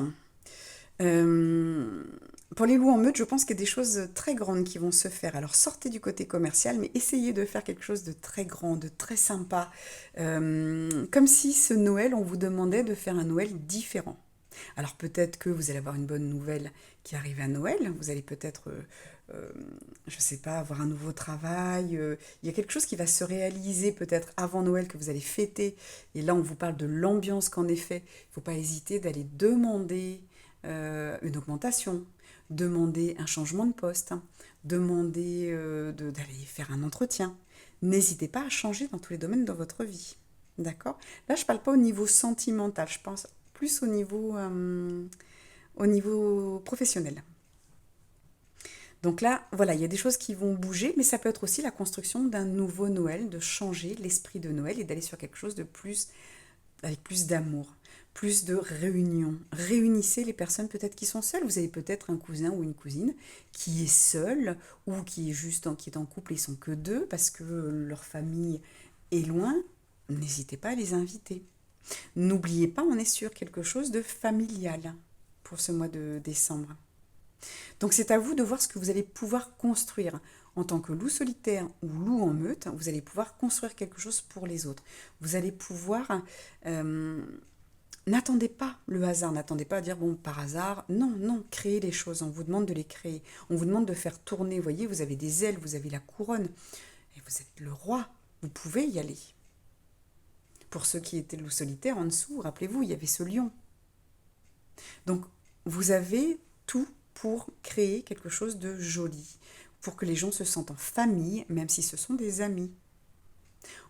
pour les loups en meute, je pense qu'il y a des choses très grandes qui vont se faire. Alors sortez du côté commercial, mais essayez de faire quelque chose de très grand, de très sympa. Comme si ce Noël, on vous demandait de faire un Noël différent. Alors peut-être que vous allez avoir une bonne nouvelle qui arrive à Noël. Vous allez peut-être, je ne sais pas, avoir un nouveau travail. Il y a quelque chose qui va se réaliser peut-être avant Noël que vous allez fêter. Et là, on vous parle de l'ambiance qu'en effet, il ne faut pas hésiter d'aller demander une augmentation, demander un changement de poste, demander d'aller faire un entretien. N'hésitez pas à changer dans tous les domaines de votre vie. D'accord? Là, je ne parle pas au niveau sentimental, je pense plus au niveau professionnel. Donc là, voilà, il y a des choses qui vont bouger, mais ça peut être aussi la construction d'un nouveau Noël, de changer l'esprit de Noël et d'aller sur quelque chose de plus, avec plus d'amour, plus de réunion. Réunissez les personnes peut-être qui sont seules. Vous avez peut-être un cousin ou une cousine qui est seul ou qui est juste qui est en couple et ils sont que deux parce que leur famille est loin. N'hésitez pas à les inviter. N'oubliez pas, on est sur quelque chose de familial pour ce mois de décembre. Donc c'est à vous de voir ce que vous allez pouvoir construire. En tant que loup solitaire ou loup en meute, vous allez pouvoir construire quelque chose pour les autres. Vous allez pouvoir... n'attendez pas le hasard, n'attendez pas à dire, bon, par hasard. Non, non, créez les choses, on vous demande de les créer. On vous demande de faire tourner, vous voyez, vous avez des ailes, vous avez la couronne. Et vous êtes le roi, vous pouvez y aller. Pour ceux qui étaient loup solitaire, en dessous, rappelez-vous, il y avait ce lion. Donc, vous avez tout pour créer quelque chose de joli, pour que les gens se sentent en famille, même si ce sont des amis.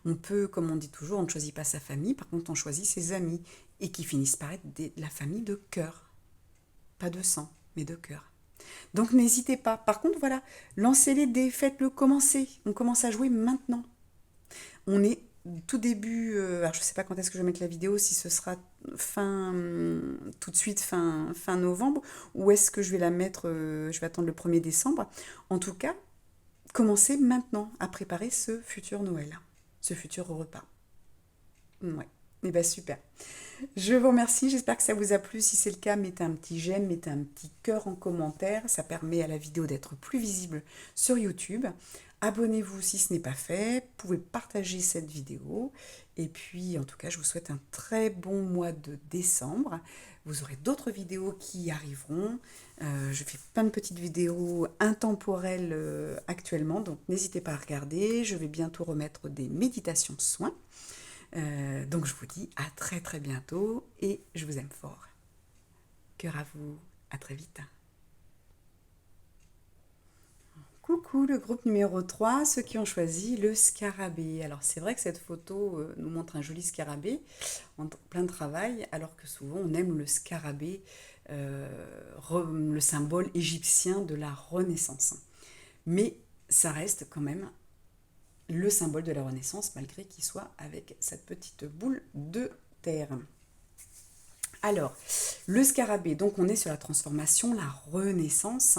On peut, comme on dit toujours, on ne choisit pas sa famille, par contre on choisit ses amis, et qui finissent par être la famille de cœur. Pas de sang, mais de cœur. Donc n'hésitez pas. Par contre, voilà, lancez les dés, faites-le commencer. On commence à jouer maintenant. On est tout début, alors je ne sais pas quand est-ce que je vais mettre la vidéo, si ce sera tout de suite fin novembre, ou est-ce que je vais la mettre, je vais attendre le 1er décembre. En tout cas, commencez maintenant à préparer ce futur Noël, ce futur repas. Ouais, et bien super. Je vous remercie, j'espère que ça vous a plu. Si c'est le cas, mettez un petit j'aime, mettez un petit cœur en commentaire. Ça permet à la vidéo d'être plus visible sur YouTube. Abonnez-vous si ce n'est pas fait. Vous pouvez partager cette vidéo. Et puis, en tout cas, je vous souhaite un très bon mois de décembre. Vous aurez d'autres vidéos qui arriveront. Je fais plein de petites vidéos intemporelles actuellement, donc n'hésitez pas à regarder. Je vais bientôt remettre des méditations soins. Donc je vous dis à très très bientôt et je vous aime fort. Cœur à vous, à très vite. Coucou le groupe numéro 3, ceux qui ont choisi le scarabée. Alors c'est vrai que cette photo nous montre un joli scarabée en plein travail, alors que souvent on aime le scarabée, le symbole égyptien de la Renaissance. Mais ça reste quand même le symbole de la Renaissance, malgré qu'il soit avec cette petite boule de terre. Alors, le scarabée, donc on est sur la transformation, la Renaissance.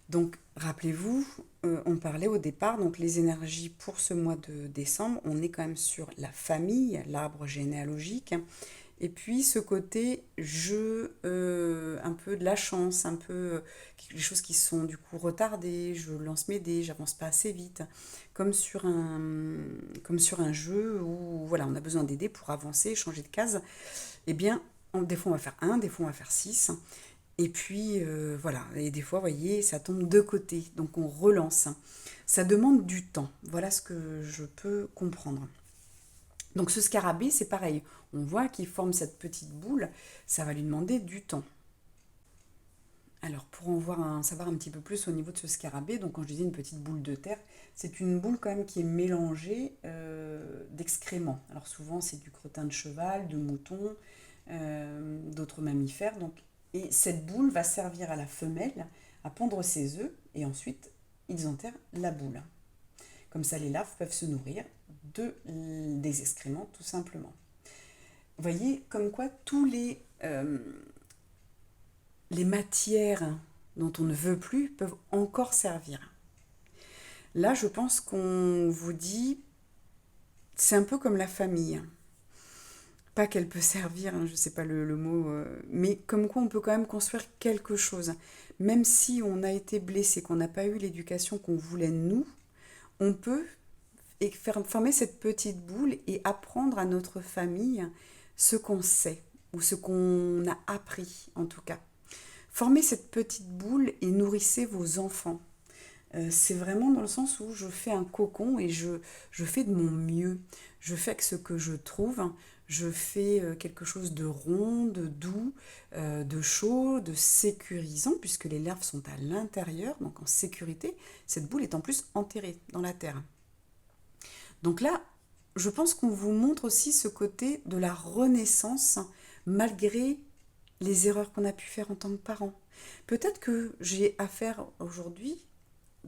Donc, rappelez-vous, on parlait au départ, donc les énergies pour ce mois de décembre, on est quand même sur la famille, l'arbre généalogique, et puis ce côté jeu, un peu de la chance, un peu les choses qui sont du coup retardées, je lance mes dés, j'avance pas assez vite, comme sur un jeu où voilà, on a besoin d'aider pour avancer, changer de case. Eh bien, des fois on va faire 1, des fois on va faire 6. Et puis voilà, et des fois, vous voyez, ça tombe de côté, donc on relance. Ça demande du temps, voilà ce que je peux comprendre. Donc ce scarabée, c'est pareil, on voit qu'il forme cette petite boule, ça va lui demander du temps. Alors pour savoir un petit peu plus au niveau de ce scarabée, donc quand je disais une petite boule de terre, c'est une boule quand même qui est mélangée d'excréments. Alors souvent c'est du crottin de cheval, de mouton, d'autres mammifères, donc et cette boule va servir à la femelle à pondre ses œufs et ensuite ils enterrent la boule. Comme ça, les larves peuvent se nourrir des excréments, tout simplement. Vous voyez, comme quoi tous les matières dont on ne veut plus peuvent encore servir. Là, je pense qu'on vous dit, c'est un peu comme la famille. Pas qu'elle peut servir, je ne sais pas le mot, mais comme quoi on peut quand même construire quelque chose. Même si on a été blessé, qu'on n'a pas eu l'éducation qu'on voulait nous, on peut former cette petite boule et apprendre à notre famille ce qu'on sait, ou ce qu'on a appris en tout cas. Formez cette petite boule et nourrissez vos enfants. C'est vraiment dans le sens où je fais un cocon et je fais de mon mieux. Je fais avec ce que je trouve. Je fais quelque chose de rond, de doux, de chaud, de sécurisant, puisque les larves sont à l'intérieur, donc en sécurité. Cette boule est en plus enterrée dans la terre. Donc là, je pense qu'on vous montre aussi ce côté de la renaissance, malgré les erreurs qu'on a pu faire en tant que parents. Peut-être que j'ai affaire aujourd'hui,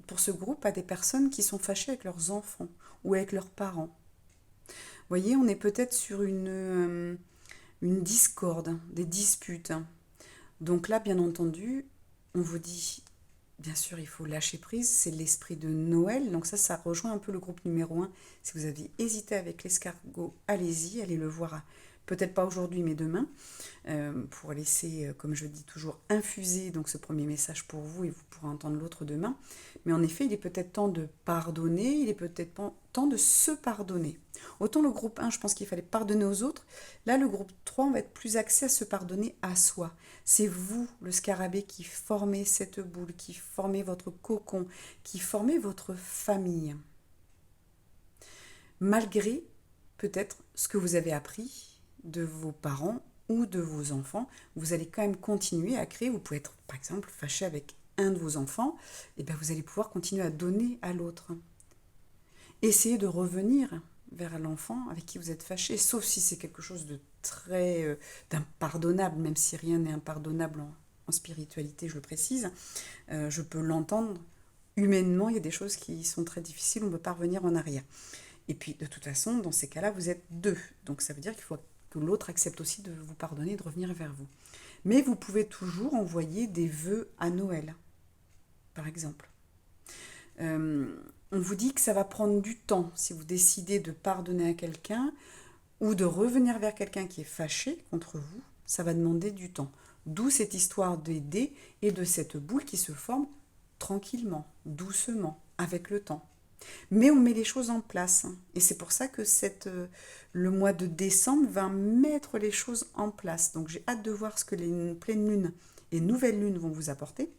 pour ce groupe, à des personnes qui sont fâchées avec leurs enfants ou avec leurs parents. Vous voyez, on est peut-être sur une discorde, des disputes. Donc là, bien entendu, on vous dit, bien sûr, il faut lâcher prise, c'est l'esprit de Noël. Donc ça rejoint un peu le groupe numéro 1. Si vous aviez hésité avec l'escargot, allez-y, allez le voir, peut-être pas aujourd'hui, mais demain, pour laisser, comme je dis toujours, infuser donc ce premier message pour vous, et vous pourrez entendre l'autre demain. Mais en effet, il est peut-être temps de pardonner, il est peut-être temps de se pardonner. Autant le groupe 1, je pense qu'il fallait pardonner aux autres. Là, le groupe 3, on va être plus axé à se pardonner à soi. C'est vous, le scarabée, qui formez cette boule, qui formez votre cocon, qui formez votre famille. Malgré peut-être ce que vous avez appris de vos parents ou de vos enfants, vous allez quand même continuer à créer. Vous pouvez être, par exemple, fâché avec un de vos enfants, et bien vous allez pouvoir continuer à donner à l'autre. Essayez de revenir vers l'enfant avec qui vous êtes fâché, sauf si c'est quelque chose de très d'impardonnable, même si rien n'est impardonnable en spiritualité, je le précise. Je peux l'entendre humainement, il y a des choses qui sont très difficiles, on ne peut pas revenir en arrière. Et puis, de toute façon, dans ces cas-là, vous êtes deux. Donc, ça veut dire qu'il faut que l'autre accepte aussi de vous pardonner et de revenir vers vous. Mais vous pouvez toujours envoyer des vœux à Noël, par exemple. On vous dit que ça va prendre du temps si vous décidez de pardonner à quelqu'un ou de revenir vers quelqu'un qui est fâché contre vous. Ça va demander du temps. D'où cette histoire des dés et de cette boule qui se forme tranquillement, doucement, avec le temps. Mais on met les choses en place. Et c'est pour ça que le mois de décembre va mettre les choses en place. Donc j'ai hâte de voir ce que les pleines lunes et nouvelles lunes vont vous apporter.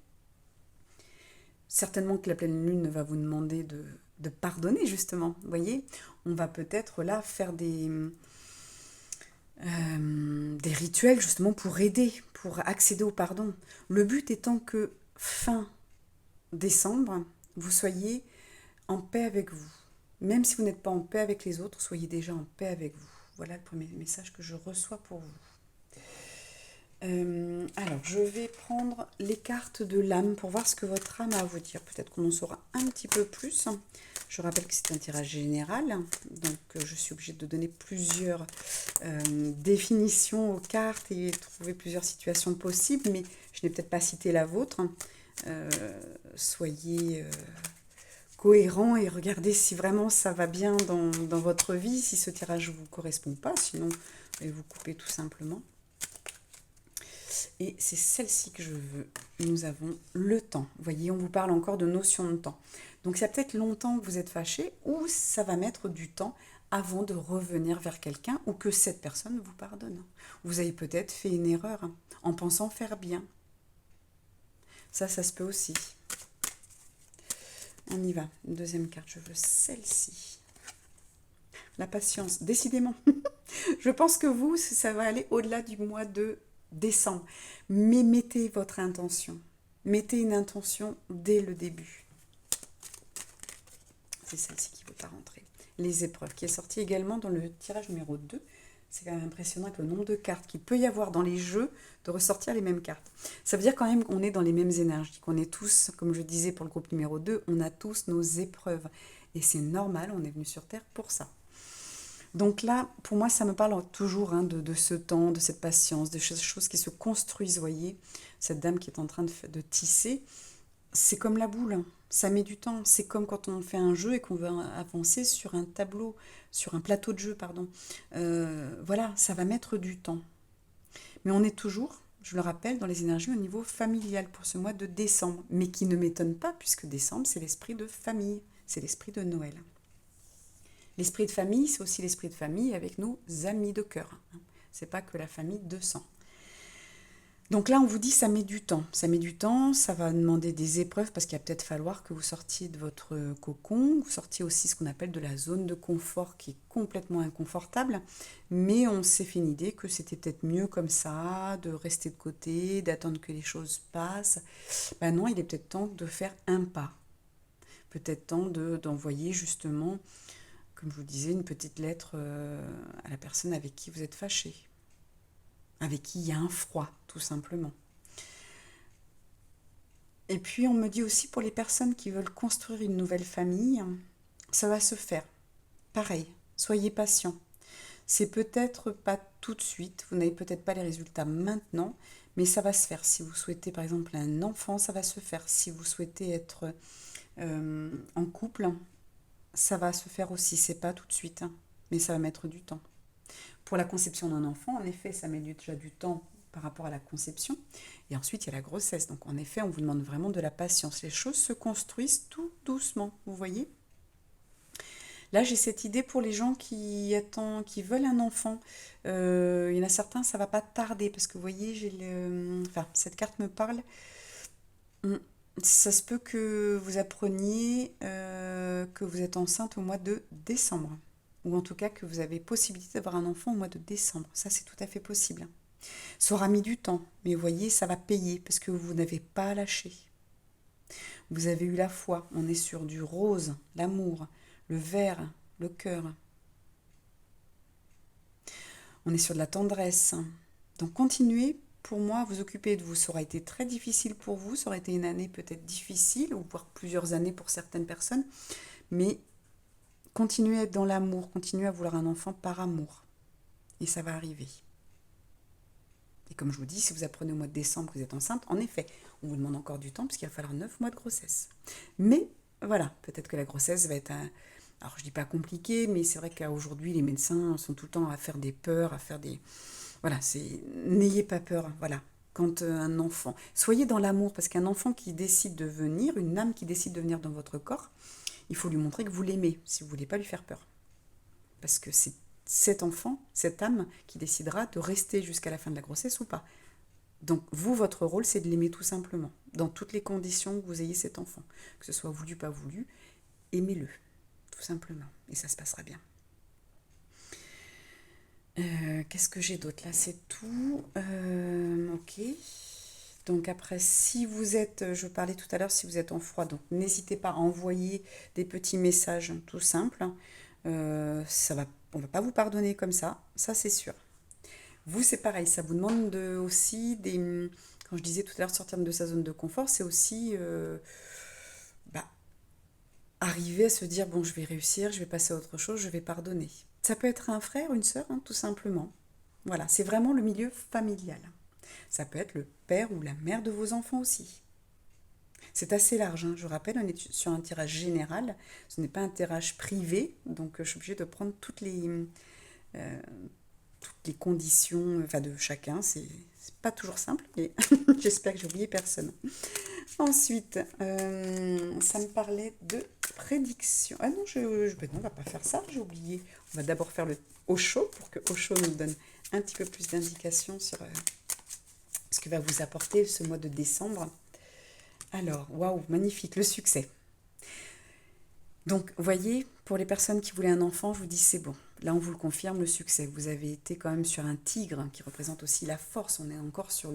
Certainement que la pleine lune va vous demander de pardonner, justement. Vous voyez, on va peut-être là faire des rituels, justement, pour aider, pour accéder au pardon. Le but étant que fin décembre, vous soyez en paix avec vous. Même si vous n'êtes pas en paix avec les autres, soyez déjà en paix avec vous. Voilà le premier message que je reçois pour vous. Alors, je vais prendre les cartes de l'âme pour voir ce que votre âme a à vous dire. Peut-être qu'on en saura un petit peu plus. Je rappelle que c'est un tirage général, donc je suis obligée de donner plusieurs définitions aux cartes et trouver plusieurs situations possibles, mais je n'ai peut-être pas cité la vôtre. Soyez cohérent et regardez si vraiment ça va bien dans votre vie, si ce tirage ne vous correspond pas, sinon vous coupez tout simplement. Et c'est celle-ci que je veux. Nous avons le temps. Vous voyez, on vous parle encore de notion de temps. Donc, il y a peut-être longtemps que vous êtes fâché ou ça va mettre du temps avant de revenir vers quelqu'un ou que cette personne vous pardonne. Vous avez peut-être fait une erreur en pensant faire bien. Ça se peut aussi. On y va. Une deuxième carte. Je veux celle-ci. La patience. Décidément. Je pense que vous, ça va aller au-delà du mois de décembre. Mais mettez votre intention. Mettez une intention dès le début. C'est celle-ci qui ne veut pas rentrer. Les épreuves, qui est sortie également dans le tirage numéro 2 C'est quand même impressionnant avec le nombre de cartes qu'il peut y avoir dans les jeux de ressortir les mêmes cartes. Ça veut dire quand même qu'on est dans les mêmes énergies, qu'on est tous, comme je disais pour le groupe numéro 2, on a tous nos épreuves. Et c'est normal, on est venu sur Terre pour ça. Donc là, pour moi, ça me parle toujours de ce temps, de cette patience, de choses qui se construisent, voyez. Cette dame qui est en train de tisser, c'est comme la boule, ça met du temps. C'est comme quand on fait un jeu et qu'on veut avancer sur un tableau, sur un plateau de jeu, pardon. Voilà, ça va mettre du temps. Mais on est toujours, je le rappelle, dans les énergies au niveau familial pour ce mois de décembre. Mais qui ne m'étonne pas, puisque décembre, c'est l'esprit de famille, c'est l'esprit de Noël. L'esprit de famille, c'est aussi l'esprit de famille avec nos amis de cœur. C'est pas que la famille de sang. Donc là, on vous dit ça met du temps. Ça met du temps, ça va demander des épreuves parce qu'il va peut-être falloir que vous sortiez de votre cocon, vous sortiez aussi ce qu'on appelle de la zone de confort qui est complètement inconfortable. Mais on s'est fait une idée que c'était peut-être mieux comme ça, de rester de côté, d'attendre que les choses passent. Ben non, il est peut-être temps de faire un pas. Peut-être temps d'envoyer justement, comme je vous disais, une petite lettre à la personne avec qui vous êtes fâché, avec qui il y a un froid, tout simplement. Et puis on me dit aussi pour les personnes qui veulent construire une nouvelle famille, ça va se faire. Pareil, soyez patient. C'est peut-être pas tout de suite, vous n'avez peut-être pas les résultats maintenant, mais ça va se faire. Si vous souhaitez par exemple un enfant, ça va se faire. Si vous souhaitez être en couple, ça va se faire aussi. C'est pas tout de suite, hein, mais ça va mettre du temps. Pour la conception d'un enfant, en effet, ça met déjà du temps par rapport à la conception. Et ensuite, il y a la grossesse. Donc, en effet, on vous demande vraiment de la patience. Les choses se construisent tout doucement, vous voyez. Là, j'ai cette idée pour les gens qui attendent, qui veulent un enfant. Il y en a certains, ça va pas tarder parce que vous voyez, enfin, cette carte me parle. Ça se peut que vous appreniez que vous êtes enceinte au mois de décembre. Ou en tout cas que vous avez possibilité d'avoir un enfant au mois de décembre. Ça, c'est tout à fait possible. Ça aura mis du temps, mais vous voyez, ça va payer parce que vous n'avez pas lâché. Vous avez eu la foi. On est sur du rose, l'amour, le vert, le cœur. On est sur de la tendresse. Donc continuez pour moi à vous occuper de vous. Ça aura été très difficile pour vous, ça aurait été une année peut-être difficile, ou voire plusieurs années pour certaines personnes, mais continuez à être dans l'amour, continuez à vouloir un enfant par amour. Et ça va arriver. Et comme je vous dis, si vous apprenez au mois de décembre que vous êtes enceinte, en effet, on vous demande encore du temps puisqu'il va falloir 9 mois de grossesse. Mais voilà, peut-être que la grossesse va être alors je dis pas compliqué, mais c'est vrai qu'aujourd'hui les médecins sont tout le temps à faire des peurs, à faire des... Voilà, c'est... N'ayez pas peur, voilà. Quand un enfant... Soyez dans l'amour, parce qu'un enfant qui décide de venir, une âme qui décide de venir dans votre corps, il faut lui montrer que vous l'aimez, si vous voulez pas lui faire peur. Parce que c'est cet enfant, cette âme, qui décidera de rester jusqu'à la fin de la grossesse ou pas. Donc vous, votre rôle, c'est de l'aimer tout simplement, dans toutes les conditions que vous ayez cet enfant. Que ce soit voulu, pas voulu, aimez-le, tout simplement, et ça se passera bien. Qu'est-ce que j'ai d'autre là? C'est tout. Ok. Donc après, si vous êtes, je parlais tout à l'heure, si vous êtes en froid, donc n'hésitez pas à envoyer des petits messages tout simples. Ça va, on va pas vous pardonner comme ça c'est sûr. Vous, c'est pareil, ça vous demande aussi des... Quand je disais tout à l'heure sortir de sa zone de confort, c'est aussi bah, arriver à se dire, bon, je vais réussir, je vais passer à autre chose, je vais pardonner. Ça peut être un frère, une sœur, hein, tout simplement. Voilà, c'est vraiment le milieu familial. Ça peut être le père ou la mère de vos enfants aussi. C'est assez large, hein. Je rappelle, on est sur un tirage général, ce n'est pas un tirage privé, donc je suis obligée de prendre euh, toutes les conditions enfin, de chacun. C'est pas toujours simple, mais j'espère que j'ai oublié personne. Ensuite, ça me parlait de prédiction. Ah non, ben non, on va pas faire ça, j'ai oublié. On va d'abord faire le Osho pour que Osho nous donne un petit peu plus d'indications sur ce que va vous apporter ce mois de décembre. Alors, waouh, magnifique, le succès. Donc, voyez, pour les personnes qui voulaient un enfant, je vous dis c'est bon. Là, on vous le confirme, le succès. Vous avez été quand même sur un tigre qui représente aussi la force. On est encore sur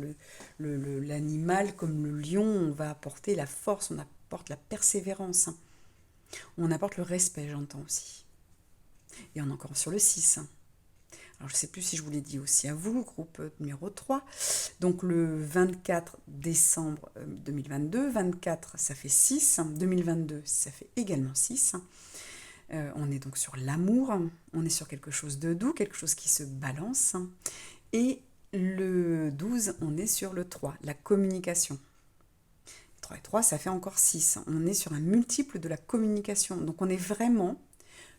l'animal comme le lion. On va apporter la force, on apporte la persévérance. On apporte le respect, j'entends aussi. Et on est encore sur le 6. Alors, je ne sais plus si je vous l'ai dit aussi à vous, groupe numéro 3. Donc, le 24 décembre 2022, 24, ça fait 6. 2022, ça fait également 6. On est donc sur l'amour, on est sur quelque chose de doux, quelque chose qui se balance. Et le 12, on est sur le 3, la communication. 3 et 3, ça fait encore 6. On est sur un multiple de la communication. Donc on est vraiment,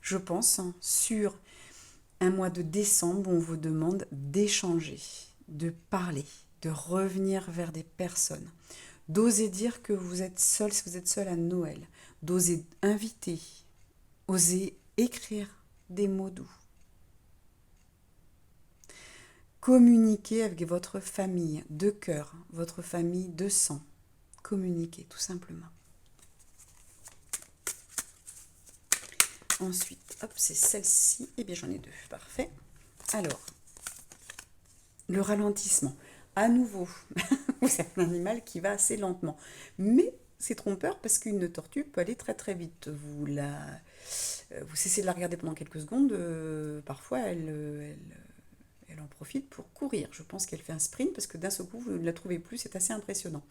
je pense, sur un mois de décembre où on vous demande d'échanger, de parler, de revenir vers des personnes, d'oser dire que vous êtes seul si vous êtes seul à Noël, d'oser inviter, oser écrire des mots doux. Communiquer avec votre famille de cœur, votre famille de sang. Communiquer, tout simplement. Ensuite, hop, c'est celle-ci. Eh bien, j'en ai deux. Parfait. Alors, le ralentissement. À nouveau, vous êtes un animal qui va assez lentement. Mais c'est trompeur parce qu'une tortue peut aller très très vite. Vous cessez de la regarder pendant quelques secondes. Parfois, elle en profite pour courir. Je pense qu'elle fait un sprint parce que d'un seul coup, vous ne la trouvez plus. C'est assez impressionnant.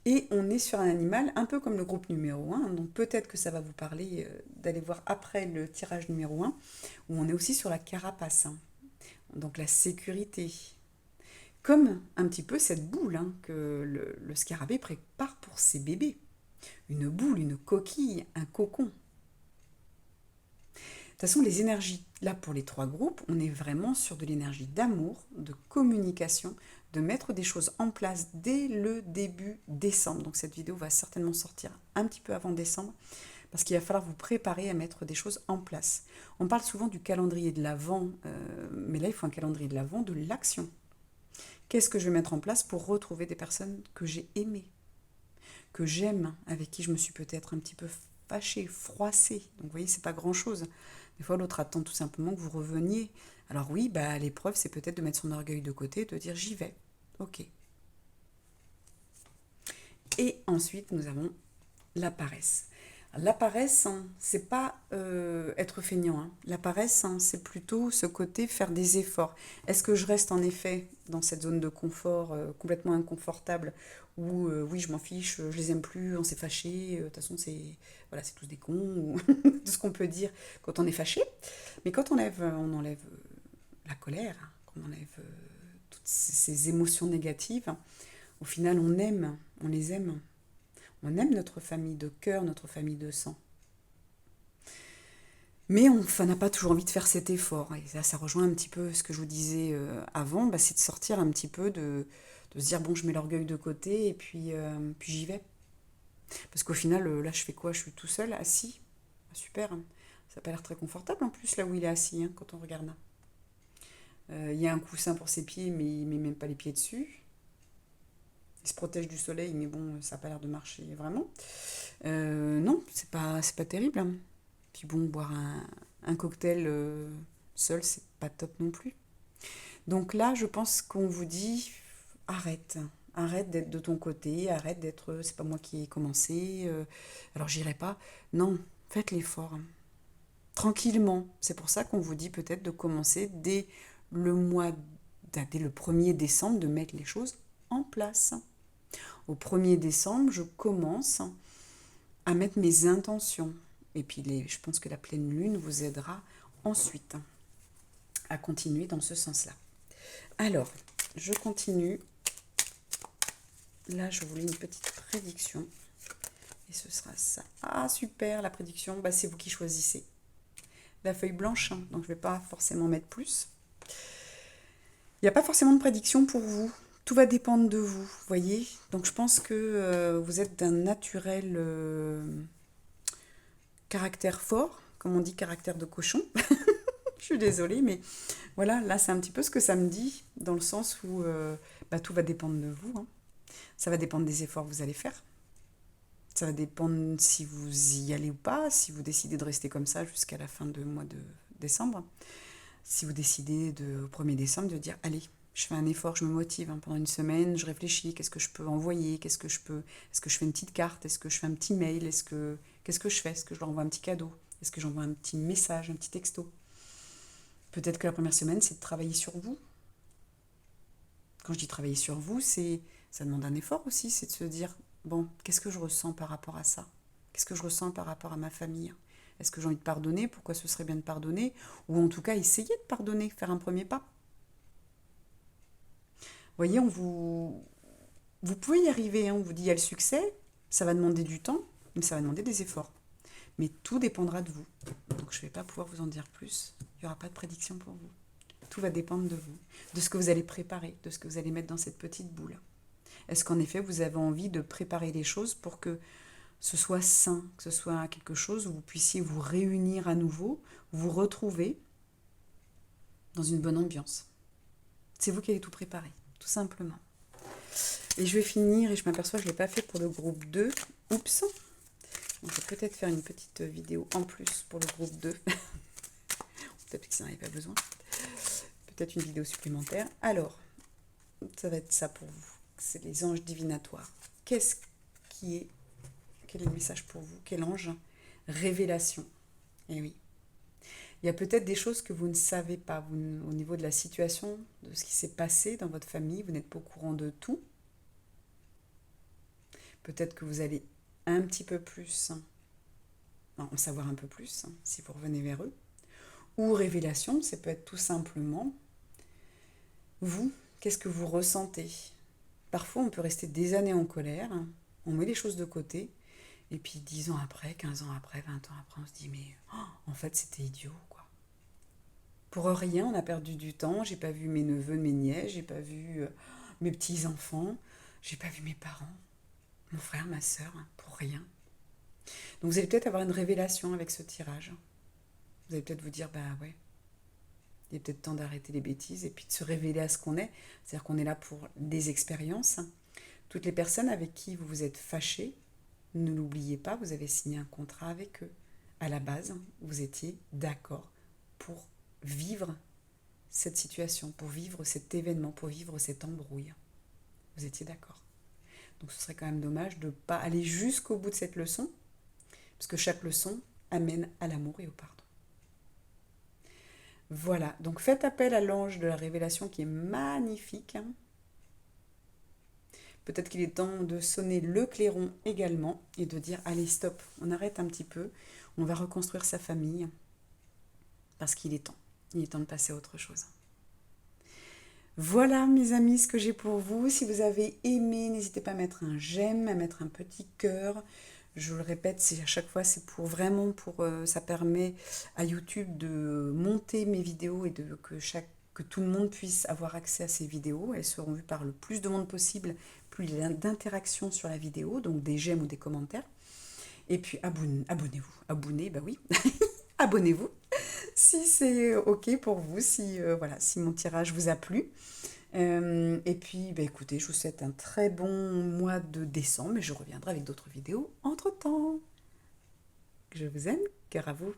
Et on est sur un animal un peu comme le groupe numéro 1, donc peut-être que ça va vous parler d'aller voir après le tirage numéro 1, où on est aussi sur la carapace, donc la sécurité. Comme un petit peu cette boule que le scarabée prépare pour ses bébés. Une boule, une coquille, un cocon. De toute façon, les énergies, là pour les 3 groupes, on est vraiment sur de l'énergie d'amour, de communication, de mettre des choses en place dès le début décembre. Donc cette vidéo va certainement sortir un petit peu avant décembre parce qu'il va falloir vous préparer à mettre des choses en place. On parle souvent du calendrier de l'Avent, mais là il faut un calendrier de l'Avent de l'action. Qu'est-ce que je vais mettre en place pour retrouver des personnes que j'ai aimées, que j'aime, avec qui je me suis peut-être un petit peu fâchée, froissée. Donc vous voyez, c'est pas grand-chose. Des fois, l'autre attend tout simplement que vous reveniez. Alors oui, l'épreuve, c'est peut-être de mettre son orgueil de côté, de dire j'y vais. Ok. Et ensuite, nous avons la paresse. La paresse, c'est pas être feignant. La paresse, c'est plutôt ce côté faire des efforts. Est-ce que je reste en effet dans cette zone de confort complètement inconfortable où oui, je m'en fiche, je les aime plus, on s'est fâché, de toute façon, voilà, c'est tous des cons, ou tout ce qu'on peut dire quand on est fâché. Mais quand on enlève la colère, qu'on enlève toutes ces émotions négatives, au final, on les aime. On aime notre famille de cœur, notre famille de sang. Mais on n'a pas toujours envie de faire cet effort. Et ça rejoint un petit peu ce que je vous disais avant, c'est de sortir un petit peu, de se dire, bon, je mets l'orgueil de côté et puis j'y vais. Parce qu'au final, là, je fais quoi? Je suis tout seul, assis. Super. Ça n'a pas l'air très confortable en plus, là où il est assis, quand on regarde. Il y a un coussin pour ses pieds, mais il ne met même pas les pieds dessus. Il se protège du soleil, mais bon, ça n'a pas l'air de marcher vraiment. Non, c'est pas terrible. Puis bon, boire un cocktail seul, c'est pas top non plus. Donc là, je pense qu'on vous dit, arrête. Arrête d'être de ton côté, arrête d'être, c'est pas moi qui ai commencé, alors j'irai pas. Non, faites l'effort. Tranquillement. C'est pour ça qu'on vous dit peut-être de commencer dès le 1er décembre, de mettre les choses en place. Au 1er décembre, je commence à mettre mes intentions. Et puis, je pense que la pleine lune vous aidera ensuite à continuer dans ce sens-là. Alors, je continue. Là, je voulais une petite prédiction. Et ce sera ça. Ah, super, la prédiction, c'est vous qui choisissez. La feuille blanche, donc je ne vais pas forcément mettre plus. Il n'y a pas forcément de prédiction pour vous. Tout va dépendre de vous, voyez. Donc je pense que vous êtes d'un naturel caractère fort, comme on dit caractère de cochon. Je suis désolée, mais voilà, là c'est un petit peu ce que ça me dit, dans le sens où tout va dépendre de vous. Ça va dépendre des efforts que vous allez faire. Ça va dépendre si vous y allez ou pas, si vous décidez de rester comme ça jusqu'à la fin du mois de décembre. Si vous décidez au 1er décembre de dire, allez, je fais un effort, je me motive pendant une semaine, je réfléchis, qu'est-ce que je peux envoyer, est-ce que je fais une petite carte, est-ce que je fais un petit mail, qu'est-ce que je fais, est-ce que je leur envoie un petit cadeau, est-ce que j'envoie un petit message, un petit texto. Peut-être que la première semaine, c'est de travailler sur vous. Quand je dis travailler sur vous, ça demande un effort aussi, c'est de se dire, bon, qu'est-ce que je ressens par rapport à ça? Qu'est-ce que je ressens par rapport à ma famille? Est-ce que j'ai envie de pardonner? Pourquoi ce serait bien de pardonner? Ou en tout cas, essayer de pardonner, faire un premier pas. Vous voyez, vous pouvez y arriver, hein. On vous dit, il y a le succès, ça va demander du temps, mais ça va demander des efforts. Mais tout dépendra de vous. Donc je ne vais pas pouvoir vous en dire plus. Il n'y aura pas de prédiction pour vous. Tout va dépendre de vous, de ce que vous allez préparer, de ce que vous allez mettre dans cette petite boule. Est-ce qu'en effet, vous avez envie de préparer les choses pour que ce soit sain, que ce soit quelque chose où vous puissiez vous réunir à nouveau, vous retrouver dans une bonne ambiance? C'est vous qui allez tout préparer, tout simplement. Et je vais finir, et je m'aperçois que je ne l'ai pas fait pour le groupe 2. Oups. On peut peut-être faire une petite vidéo en plus pour le groupe 2. Peut-être que ça n'en avait pas besoin. Peut-être une vidéo supplémentaire. Alors, ça va être ça pour vous. C'est les anges divinatoires. Quel est le message pour vous? Quel ange? Révélation. Eh oui. Il y a peut-être des choses que vous ne savez pas. Au niveau de la situation, de ce qui s'est passé dans votre famille, vous n'êtes pas au courant de tout. Peut-être que vous allez un petit peu plus en savoir un peu plus si vous revenez vers eux. Ou révélation, ça peut être tout simplement vous, qu'est-ce que vous ressentez? Parfois, on peut rester des années en colère, on met les choses de côté, et puis 10 ans après, 15 ans après, 20 ans après, on se dit, mais en fait, c'était idiot, quoi. Pour rien, on a perdu du temps, j'ai pas vu mes neveux, mes nièces, j'ai pas vu mes petits-enfants, j'ai pas vu mes parents, mon frère, ma soeur, pour rien. Donc vous allez peut-être avoir une révélation avec ce tirage. Vous allez peut-être vous dire, bah ouais, il est peut-être temps d'arrêter les bêtises et puis de se révéler à ce qu'on est. C'est-à-dire qu'on est là pour des expériences. Toutes les personnes avec qui vous vous êtes fâchés, ne l'oubliez pas, vous avez signé un contrat avec eux. À la base, vous étiez d'accord pour vivre cette situation, pour vivre cet événement, pour vivre cette embrouille. Vous étiez d'accord. Donc ce serait quand même dommage de ne pas aller jusqu'au bout de cette leçon, parce que chaque leçon amène à l'amour et au pardon. Voilà, donc faites appel à l'ange de la révélation qui est magnifique. Peut-être qu'il est temps de sonner le clairon également et de dire allez stop, on arrête un petit peu, on va reconstruire sa famille parce qu'il est temps. Il est temps de passer à autre chose. Voilà mes amis ce que j'ai pour vous. Si vous avez aimé, n'hésitez pas à mettre un j'aime, à mettre un petit cœur. Je le répète, à chaque fois c'est ça permet à YouTube de monter mes vidéos et que tout le monde puisse avoir accès à ces vidéos. Elles seront vues par le plus de monde possible, plus il y a d'interactions sur la vidéo, donc des j'aime ou des commentaires. Et puis abonnez-vous. Bah oui, abonnez-vous si c'est ok pour vous, si mon tirage vous a plu. Et puis, écoutez, je vous souhaite un très bon mois de décembre et je reviendrai avec d'autres vidéos entre-temps. Je vous aime, cœur à vous.